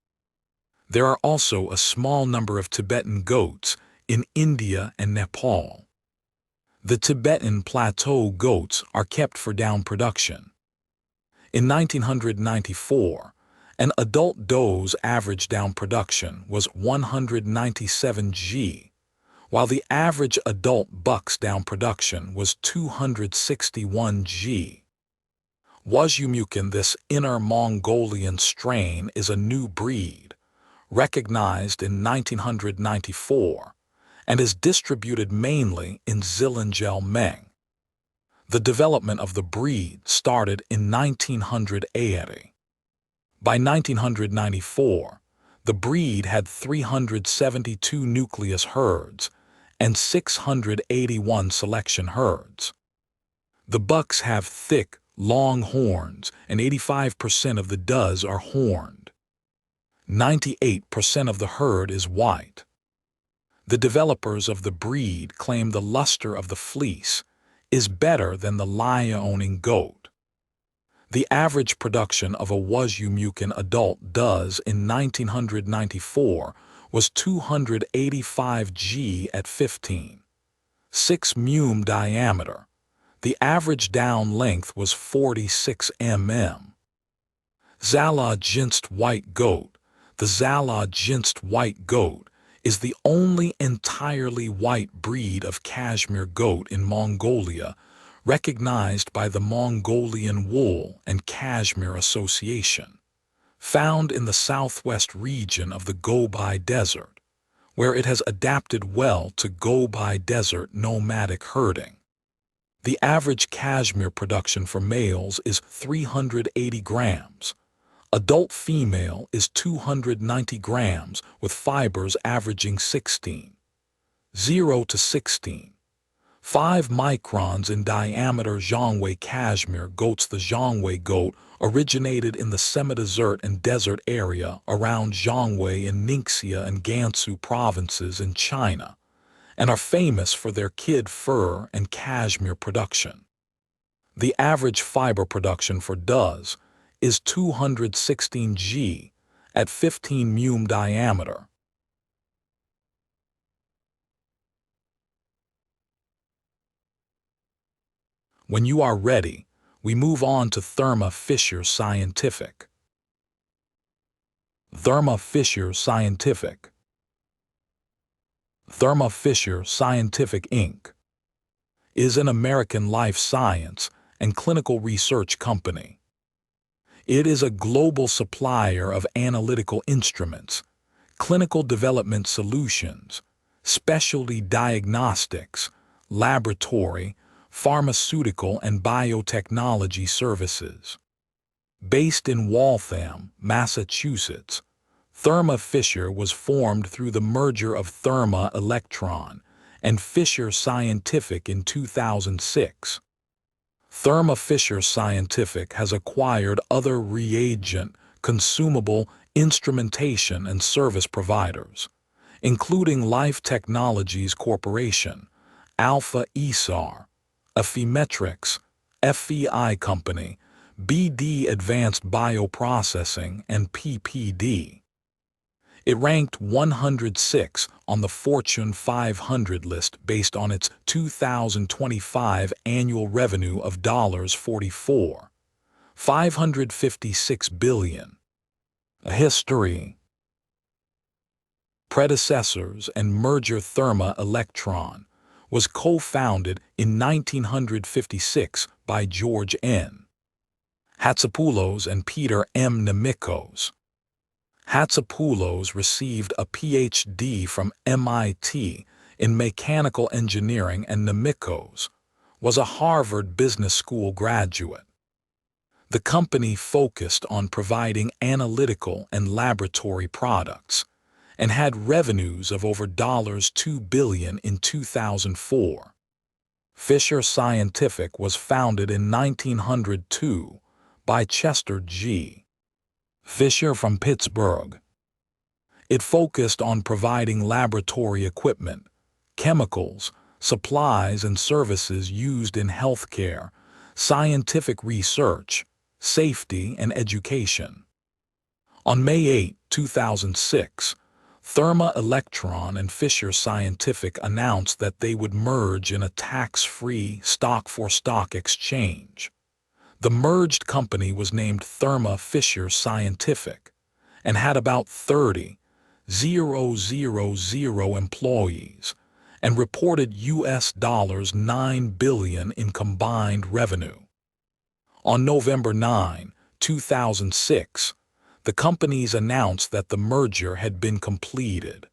There are also a small number of Tibetan goats in India and Nepal. The Tibetan Plateau goats are kept for down production. In 1994, an adult doe's average down production was 197 g, while the average adult buck's down production was 261 g. Wazhumukin. This Inner Mongolian strain is a new breed, recognized in 1994, and is distributed mainly in Zilangel-Meng. The development of the breed started in 1980. By 1994, the breed had 372 nucleus herds and 681 selection herds. The bucks have thick, long horns, and 85% of the does are horned. 98% of the herd is white. The developers of the breed claim the luster of the fleece is better than the Liaoning goat. The average production of a Wazhumukin adult does in 1994 was 285 g at 15.6 μm diameter. The average down length was 46 mm. Zala-Jinst white goat. The Zala-Jinst white goat is the only entirely white breed of Cashmere goat in Mongolia, recognized by the Mongolian Wool and Cashmere Association, found in the southwest region of the Gobi Desert, where it has adapted well to Gobi Desert nomadic herding. The average Cashmere production for males is 380 grams. Adult female is 290 grams, with fibers averaging 0 to 16. 5 microns in diameter. Zhangwei Cashmere goats. The Zhangwei goat originated in the semi-desert and desert area around Zhangwei in Ningxia and Gansu provinces in China, and are famous for their kid fur and cashmere production. The average fiber production for does is 216 g at 15 μm diameter. When you are ready, we move on to Thermo Fisher Scientific. Thermo Fisher Scientific. Thermo Fisher Scientific Inc. is an American life science and clinical research company. It is a global supplier of analytical instruments, clinical development solutions, specialty diagnostics, laboratory, pharmaceutical and biotechnology services. Based in Waltham, Massachusetts, Thermo Fisher was formed through the merger of Thermo Electron and Fisher Scientific in 2006. Thermo Fisher Scientific has acquired other reagent, consumable, instrumentation and service providers, including Life Technologies Corporation, Alpha ESAR, Affymetrix, FEI Company, BD Advanced Bioprocessing, and PPD. It ranked 106 on the Fortune 500 list based on its 2025 annual revenue of $44.556 billion. A history. predecessors and merger Thermo Electron, was co-founded in 1956 by George N. Hatsopoulos and Peter M. Nemikos. Hatsopoulos received a Ph.D. from MIT in mechanical engineering, and Nemikos was a Harvard Business School graduate. The company focused on providing analytical and laboratory products and had revenues of over $2 billion in 2004. Fisher Scientific was founded in 1902 by Chester G. Fisher from Pittsburgh. It focused on providing laboratory equipment, chemicals, supplies, and services used in healthcare, scientific research, safety, and education. On May 8, 2006, Thermo Electron and Fisher Scientific announced that they would merge in a tax-free stock-for-stock exchange. The merged company was named Thermo Fisher Scientific and had about 30,000 employees and reported $9 billion in combined revenue. On November 9, 2006, the companies announced that the merger had been completed.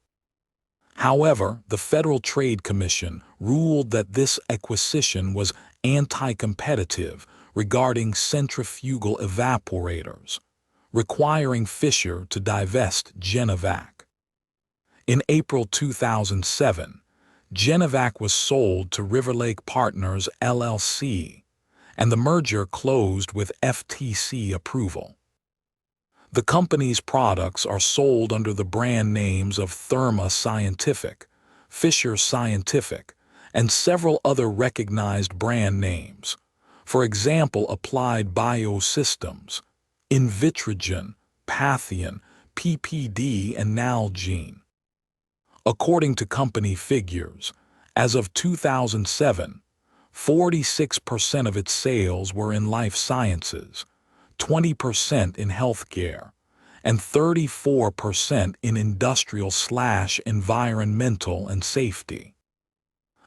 However, the Federal Trade Commission ruled that this acquisition was anti-competitive regarding centrifugal evaporators, requiring Fisher to divest Genovac. In April 2007, Genovac was sold to Riverlake Partners LLC, and the merger closed with FTC approval. The company's products are sold under the brand names of Thermo Scientific, Fisher Scientific, and several other recognized brand names. For example, Applied Biosystems, Invitrogen, Patheon, PPD, and Nalgene. According to company figures, as of 2007, 46% of its sales were in life sciences, 20% in healthcare, and 34% in industrial/environmental and safety.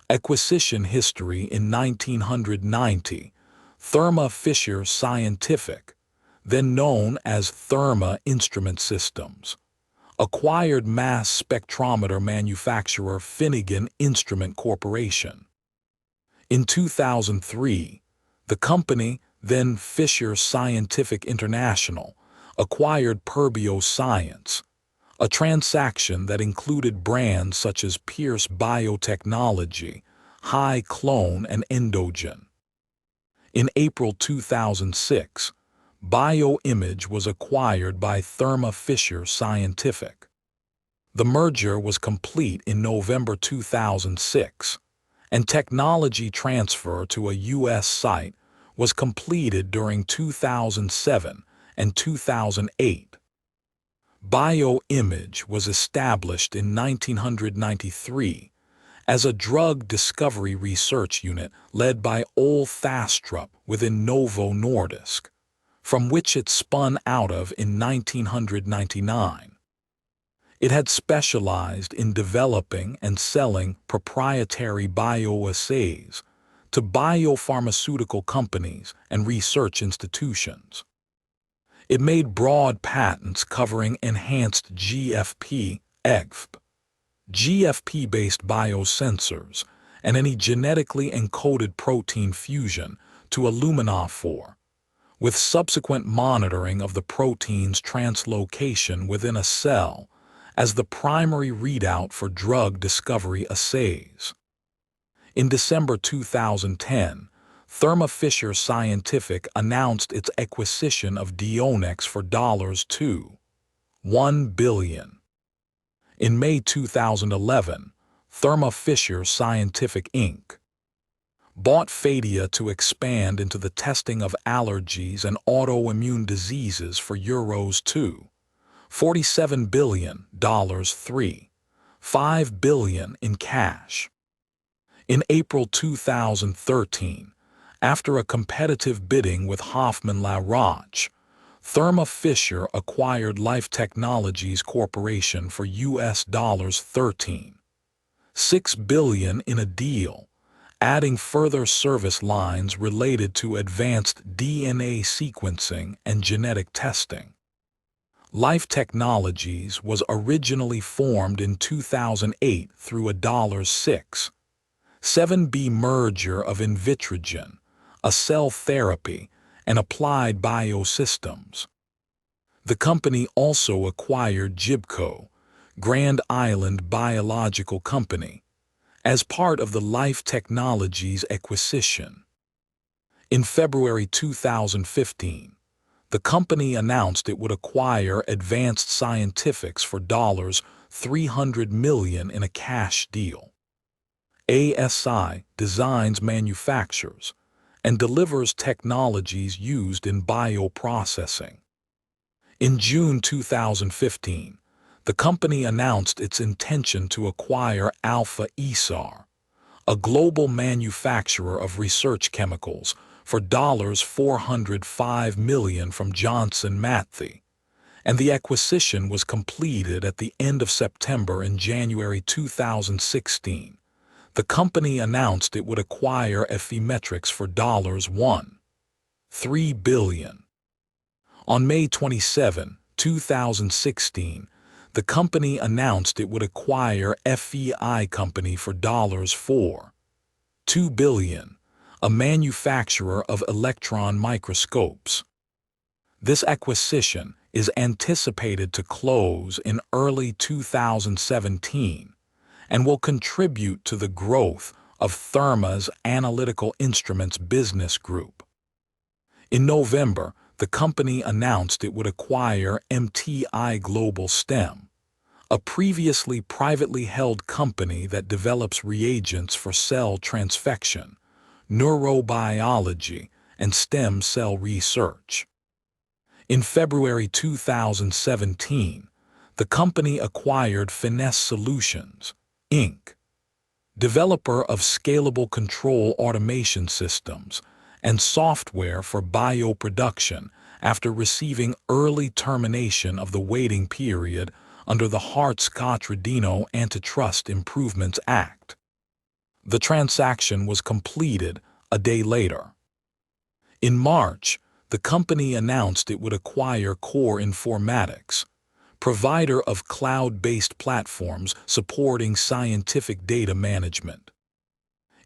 Acquisition history: in 1990, Thermo Fisher Scientific, then known as Thermo Instrument Systems, acquired mass spectrometer manufacturer Finnegan Instrument Corporation. In 2003, the company, then Fisher Scientific International, acquired Purbio Science, a transaction that included brands such as Pierce Biotechnology, High Clone, and Endogen. In April 2006, BioImage was acquired by Thermo Fisher Scientific. The merger was complete in November 2006, and technology transfer to a U.S. site was completed during 2007 and 2008. BioImage was established in 1993 as a drug discovery research unit led by Ole Thastrup within Novo Nordisk, from which it spun out of in 1999. It had specialized in developing and selling proprietary bioassays to biopharmaceutical companies and research institutions. It made broad patents covering enhanced GFP, EGFP, GFP-based biosensors, and any genetically encoded protein fusion to Illuminophore, with subsequent monitoring of the protein's translocation within a cell as the primary readout for drug discovery assays. In December 2010, Thermo Fisher Scientific announced its acquisition of Dionex for $1 billion. In May 2011, Thermo Fisher Scientific Inc. bought Phadia to expand into the testing of allergies and autoimmune diseases for $47 billion, $5 billion in cash. In April 2013, after a competitive bidding with Hoffmann-La Roche, Thermo Fisher acquired Life Technologies Corporation for US $13.6 billion in a deal, adding further service lines related to advanced DNA sequencing and genetic testing. Life Technologies was originally formed in 2008 through a $6.7 merger of Invitrogen, a cell therapy, and Applied Biosystems. The company also acquired Gibco, Grand Island Biological Company, as part of the Life Technologies acquisition. In February 2015, the company announced it would acquire Advanced Scientifics for $300 million in a cash deal. ASI designs, manufactures, and delivers technologies used in bioprocessing. In June 2015, the company announced its intention to acquire Alpha Esar, a global manufacturer of research chemicals, for $405 million from Johnson Matthey, and the acquisition was completed at the end of September. In January 2016. The company announced it would acquire Affymetrix for $1.3 billion. On May 27, 2016, the company announced it would acquire FEI Company for $4.2 billion, a manufacturer of electron microscopes. This acquisition is anticipated to close in early 2017 and will contribute to the growth of Thermo's Analytical Instruments business group. In November, the company announced it would acquire MTI Global STEM, a previously privately held company that develops reagents for cell transfection, neurobiology, and stem cell research. In February 2017, the company acquired Finesse Solutions, Inc., developer of scalable control automation systems and software for bioproduction, after receiving early termination of the waiting period under the Hart-Scott-Rodino Antitrust Improvements Act. The transaction was completed a day later. In March, the company announced it would acquire Core Informatics, provider of cloud-based platforms supporting scientific data management.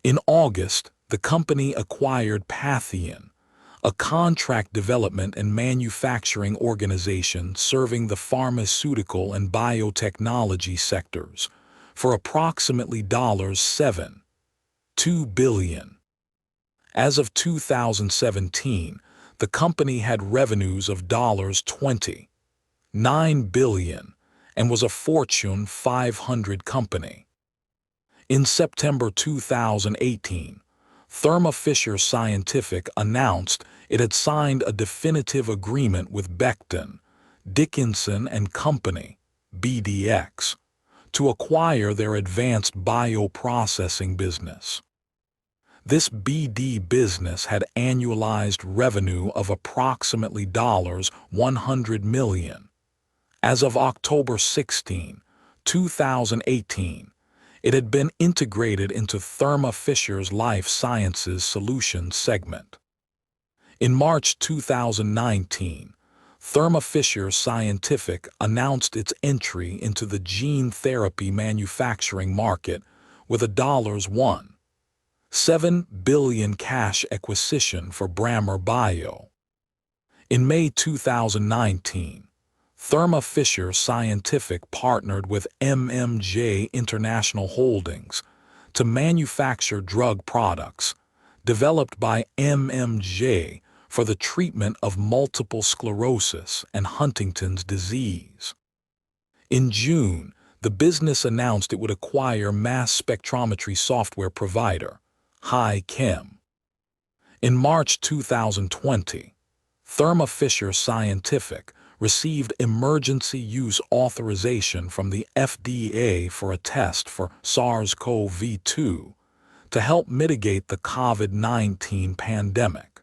In August, the company acquired Patheon, a contract development and manufacturing organization serving the pharmaceutical and biotechnology sectors, for approximately $7.2 billion. As of 2017, the company had revenues of $29 billion and was a Fortune 500 company. In September 2018, Thermo Fisher Scientific announced it had signed a definitive agreement with Becton, Dickinson and Company, BDX, to acquire their advanced bioprocessing business. This BD business had annualized revenue of approximately $100 million. As of October 16, 2018, it had been integrated into Thermo Fisher's Life Sciences Solutions segment. In March 2019, Thermo Fisher Scientific announced its entry into the gene therapy manufacturing market with a $1.7 billion cash acquisition for Brammer Bio. In May 2019, Thermo Fisher Scientific partnered with MMJ International Holdings to manufacture drug products developed by MMJ for the treatment of multiple sclerosis and Huntington's disease. In June, the business announced it would acquire mass spectrometry software provider HiChem. In March 2020, Thermo Fisher Scientific received emergency use authorization from the FDA for a test for SARS-CoV-2 to help mitigate the COVID-19 pandemic.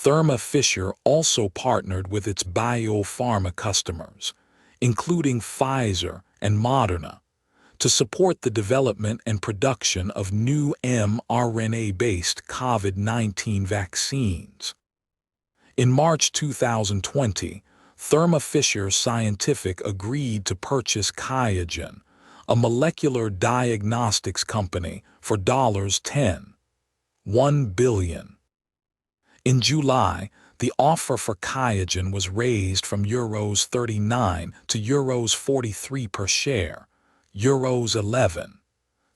Thermo Fisher also partnered with its biopharma customers, including Pfizer and Moderna, to support the development and production of new mRNA-based COVID-19 vaccines. In March 2020, Thermo Fisher Scientific agreed to purchase QIAGEN, a molecular diagnostics company, for $1 billion. In July, the offer for QIAGEN was raised from euros 39 to euros 43 per share, euros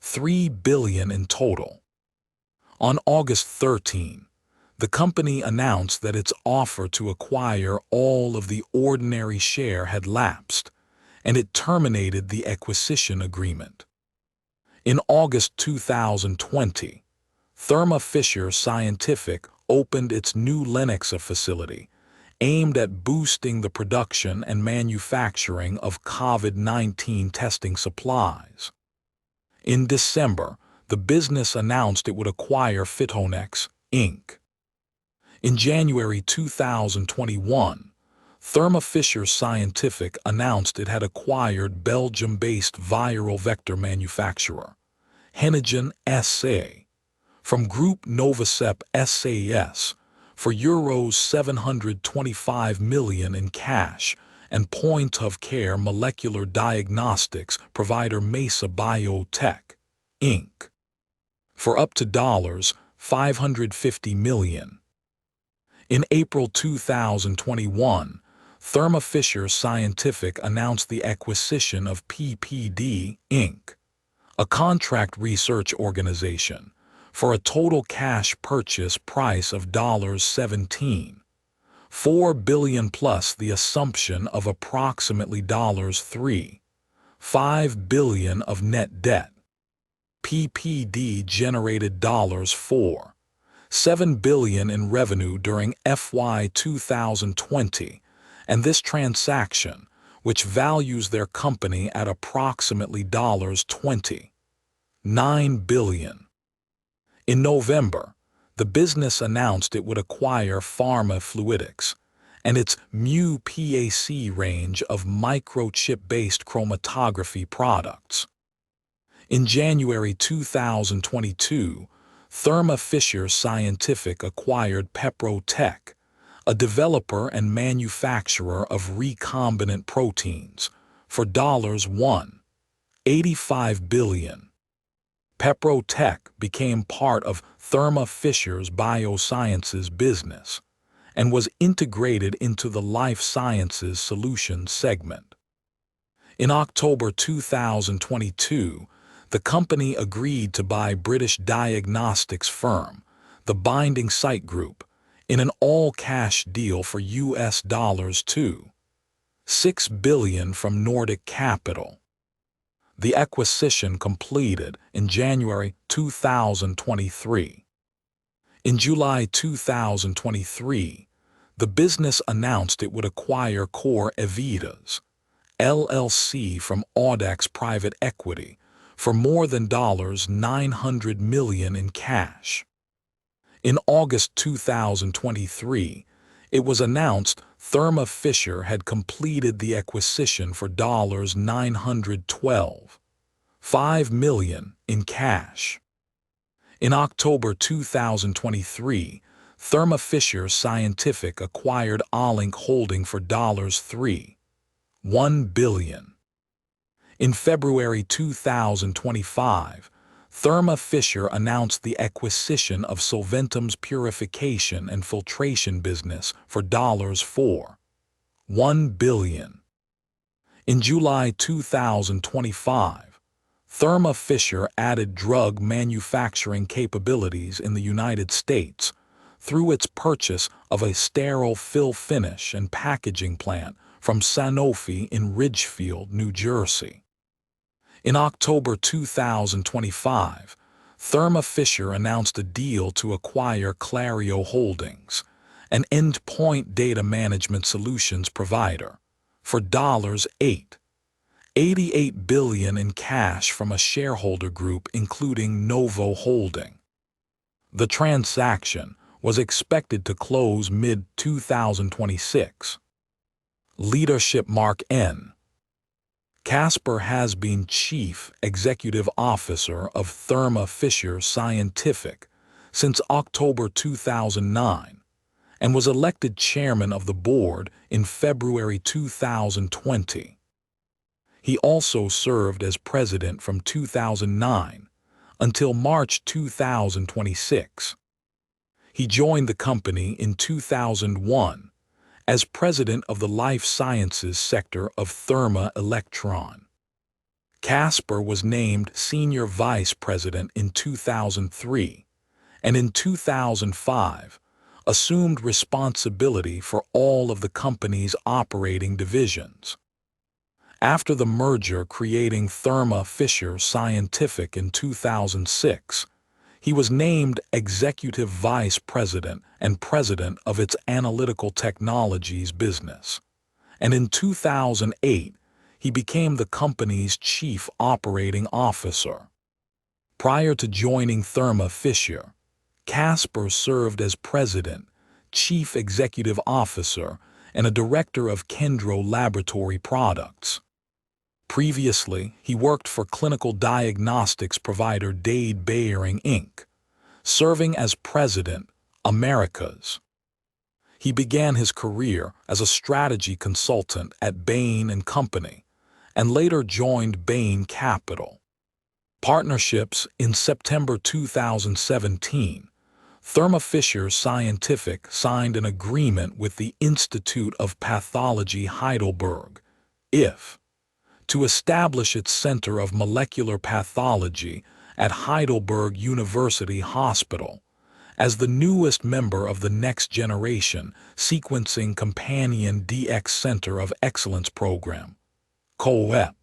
3 billion in total. On August 13, the company announced that its offer to acquire all of the ordinary share had lapsed, and it terminated the acquisition agreement. In August 2020, Thermo Fisher Scientific opened its new Lenexa facility, aimed at boosting the production and manufacturing of COVID-19 testing supplies. In December, the business announced it would acquire Phytonex, Inc. In January 2021, Thermo Fisher Scientific announced it had acquired Belgium-based viral vector manufacturer, Henigen SA, from Group Novacep SAS for euros 725 million in cash, and point-of-care molecular diagnostics provider Mesa Biotech, Inc. for up to 550 million. In April 2021, Thermo Fisher Scientific announced the acquisition of PPD, Inc., a contract research organization, for a total cash purchase price of $17.4 billion plus the assumption of approximately $3.5 billion of net debt. PPD generated $4.7 billion in revenue during FY 2020, and this transaction, which values their company at approximately $29 billion. In November, the business announced it would acquire Pharma Fluidics and its Mu-PAC range of microchip-based chromatography products. In January 2022, Thermo Fisher Scientific acquired PeproTech, a developer and manufacturer of recombinant proteins, for $1.85 billion. PeproTech became part of Thermo Fisher's biosciences business and was integrated into the Life Sciences Solutions segment. In October 2022, the company agreed to buy British diagnostics firm, the Binding Site Group, in an all-cash deal for $2.6 billion from Nordic Capital. The acquisition completed in January 2023. In July 2023, the business announced it would acquire Core Evitas, LLC from Audax Private Equity for more than $900 million in cash. In August 2023, it was announced Thermo Fisher had completed the acquisition for $912.5 million in cash. In October 2023, Thermo Fisher Scientific acquired Olink Holding for $3.1 billion. In February 2025, Thermo Fisher announced the acquisition of Solventum's purification and filtration business for $4.1 billion. In July 2025, Thermo Fisher added drug manufacturing capabilities in the United States through its purchase of a sterile fill finish and packaging plant from Sanofi in Ridgefield, New Jersey. In October 2025, Thermo Fisher announced a deal to acquire Clario Holdings, an endpoint data management solutions provider, for $88 billion in cash from a shareholder group including Novo Holding. The transaction, was expected to close mid-2026. Leadership Mark N. Casper has been Chief Executive Officer of Thermo Fisher Scientific since October 2009 and was elected Chairman of the Board in February 2020. He also served as President from 2009 until March 2026. He joined the company in 2001 as President of the Life Sciences sector of Thermo Electron. Casper was named Senior Vice President in 2003, and in 2005 assumed responsibility for all of the company's operating divisions. After the merger creating Thermo Fisher Scientific in 2006, he was named Executive Vice President and President of its Analytical Technologies business, and in 2008 he became the company's Chief Operating Officer. Prior to joining Thermo Fisher, Casper served as President, Chief Executive Officer, and a Director of Kendro Laboratory Products. Previously, he worked for clinical diagnostics provider Dade Behring Inc., serving as President, Americas. He began his career as a strategy consultant at Bain & Company, and later joined Bain Capital Partnerships. In September 2017, Thermo Fisher Scientific signed an agreement with the Institute of Pathology Heidelberg, IF, to establish its Center of Molecular Pathology at Heidelberg University Hospital as the newest member of the Next Generation Sequencing Companion DX Center of Excellence program, COEP.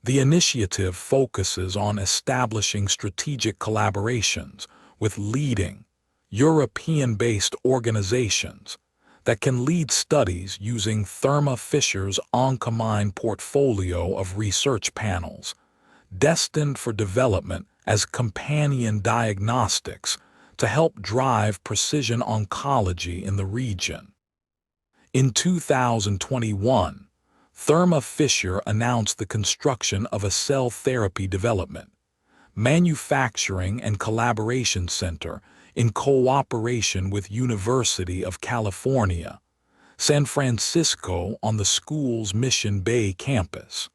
The initiative focuses on establishing strategic collaborations with leading, European-based organizations that can lead studies using Thermo Fisher's Oncomine portfolio of research panels, destined for development as companion diagnostics to help drive precision oncology in the region. In 2021, Thermo Fisher announced the construction of a cell therapy development, manufacturing and collaboration center in cooperation with University of California, San Francisco on the school's Mission Bay campus.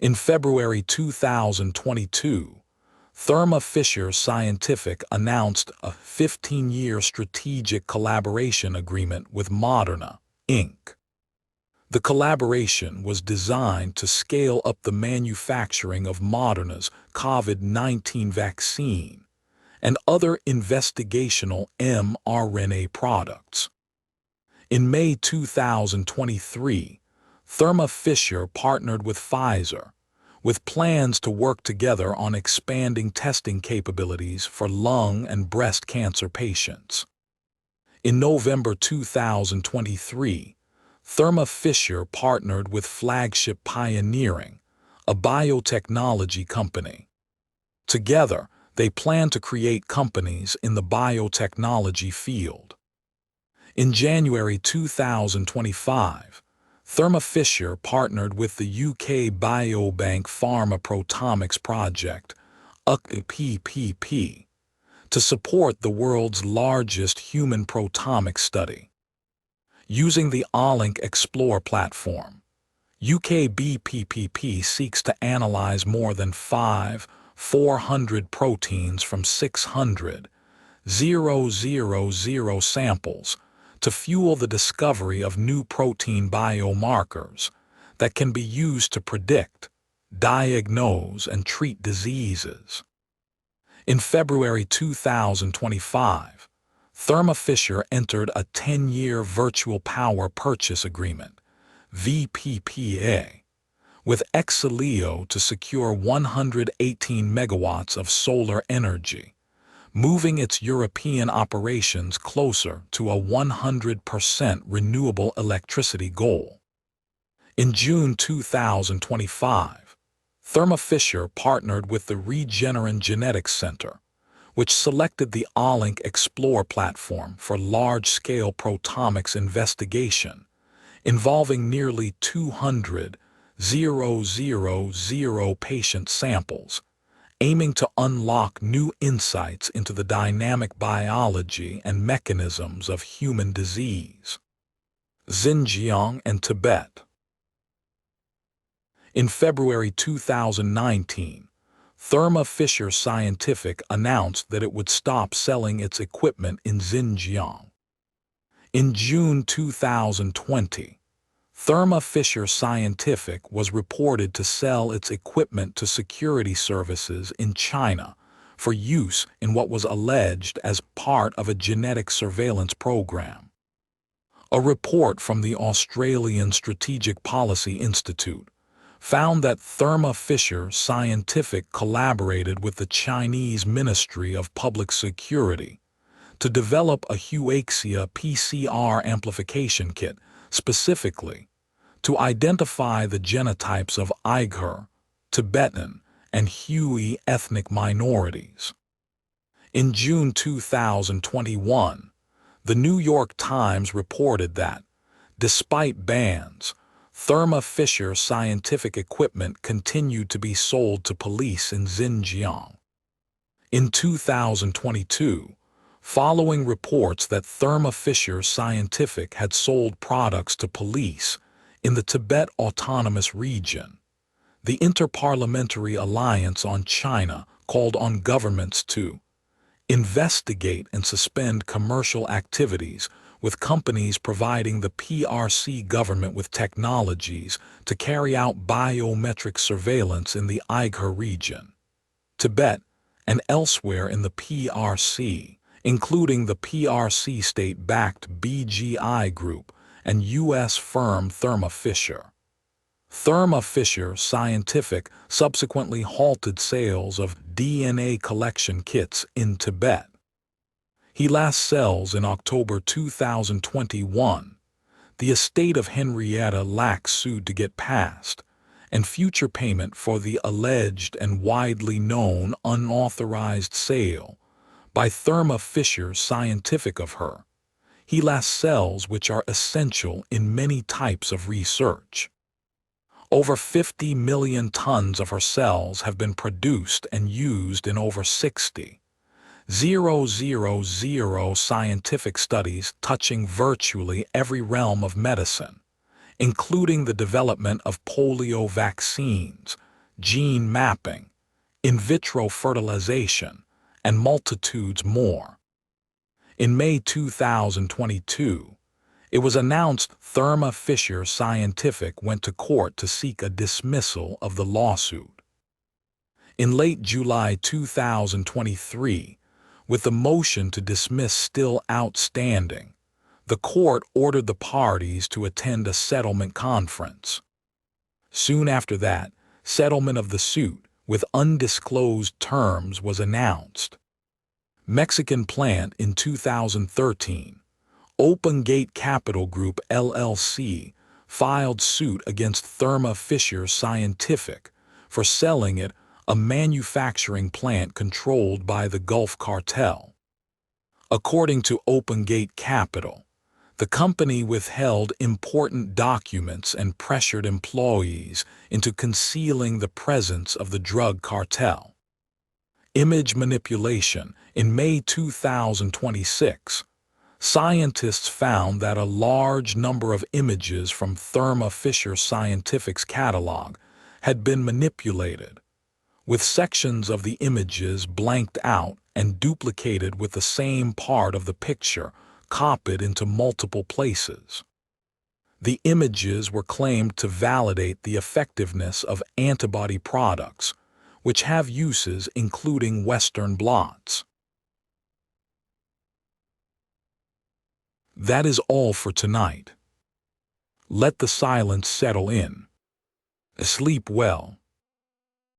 In February 2022, Thermo Fisher Scientific announced a 15-year strategic collaboration agreement with Moderna, Inc. The collaboration was designed to scale up the manufacturing of Moderna's COVID-19 vaccine and other investigational mRNA products. In May 2023, Thermo Fisher partnered with Pfizer, with plans to work together on expanding testing capabilities for lung and breast cancer patients. In November 2023, Thermo Fisher partnered with Flagship Pioneering, a biotechnology company. Together, they plan to create companies in the biotechnology field. In January 2025, Thermo Fisher partnered with the UK Biobank Pharma Protomics Project, UKPPP, to support the world's largest human protomics study. Using the Olink Explore platform, UKBPPP seeks to analyze more than 400 proteins from 600,000 samples to fuel the discovery of new protein biomarkers that can be used to predict, diagnose, and treat diseases. In February 2025, Thermo Fisher entered a 10-year Virtual Power Purchase Agreement, VPPA, with Exelio to secure 118 megawatts of solar energy, moving its European operations closer to a 100% renewable electricity goal. In June 2025, Thermo Fisher partnered with the Regeneron Genetics Center, which selected the Olink Explore platform for large-scale proteomics investigation, involving nearly 200,000 patient samples, aiming to unlock new insights into the dynamic biology and mechanisms of human disease. Xinjiang and Tibet. In February 2019, Thermo Fisher Scientific announced that it would stop selling its equipment in Xinjiang. In June 2020, Thermo Fisher Scientific was reported to sell its equipment to security services in China for use in what was alleged as part of a genetic surveillance program. A report from the Australian Strategic Policy Institute found that Thermo Fisher Scientific collaborated with the Chinese Ministry of Public Security to develop a Huaxia PCR amplification kit specifically to identify the genotypes of Uyghur, Tibetan, and Hui ethnic minorities. In June 2021, the New York Times reported that, despite bans, Thermo Fisher Scientific equipment continued to be sold to police in Xinjiang. In 2022, following reports that Thermo Fisher Scientific had sold products to police in the Tibet Autonomous Region, the Interparliamentary Alliance on China called on governments to investigate and suspend commercial activities with companies providing the PRC government with technologies to carry out biometric surveillance in the Uyghur region, Tibet, and elsewhere in the PRC, including the PRC state-backed BGI Group and U.S. firm Thermo Fisher. Thermo Fisher Scientific subsequently halted sales of DNA collection kits in Tibet. He last sells in October 2021. The estate of Henrietta Lacks sued to get past, and future payment for the alleged and widely known unauthorized sale by Thermo Fisher Scientific of her HeLa cells, which are essential in many types of research. Over 50 million tons of her cells have been produced and used in over 60,000 scientific studies touching virtually every realm of medicine, including the development of polio vaccines, gene mapping, in vitro fertilization, and multitudes more. In May 2022, it was announced Thermo Fisher Scientific went to court to seek a dismissal of the lawsuit. In late July 2023, with the motion to dismiss still outstanding, the court ordered the parties to attend a settlement conference. Soon after that, settlement of the suit with undisclosed terms was announced. Mexican plant in 2013. Open Gate Capital Group LLC filed suit against Thermo Fisher Scientific for selling it a manufacturing plant controlled by the Gulf Cartel. According to Open Gate Capital, the company withheld important documents and pressured employees into concealing the presence of the drug cartel. Image manipulation. In May 2026, scientists found that a large number of images from Thermo Fisher Scientific's catalog had been manipulated, with sections of the images blanked out and duplicated with the same part of the picture copied into multiple places. The images were claimed to validate the effectiveness of antibody products, which have uses including Western blots. That is all for tonight. Let the silence settle in. Sleep well.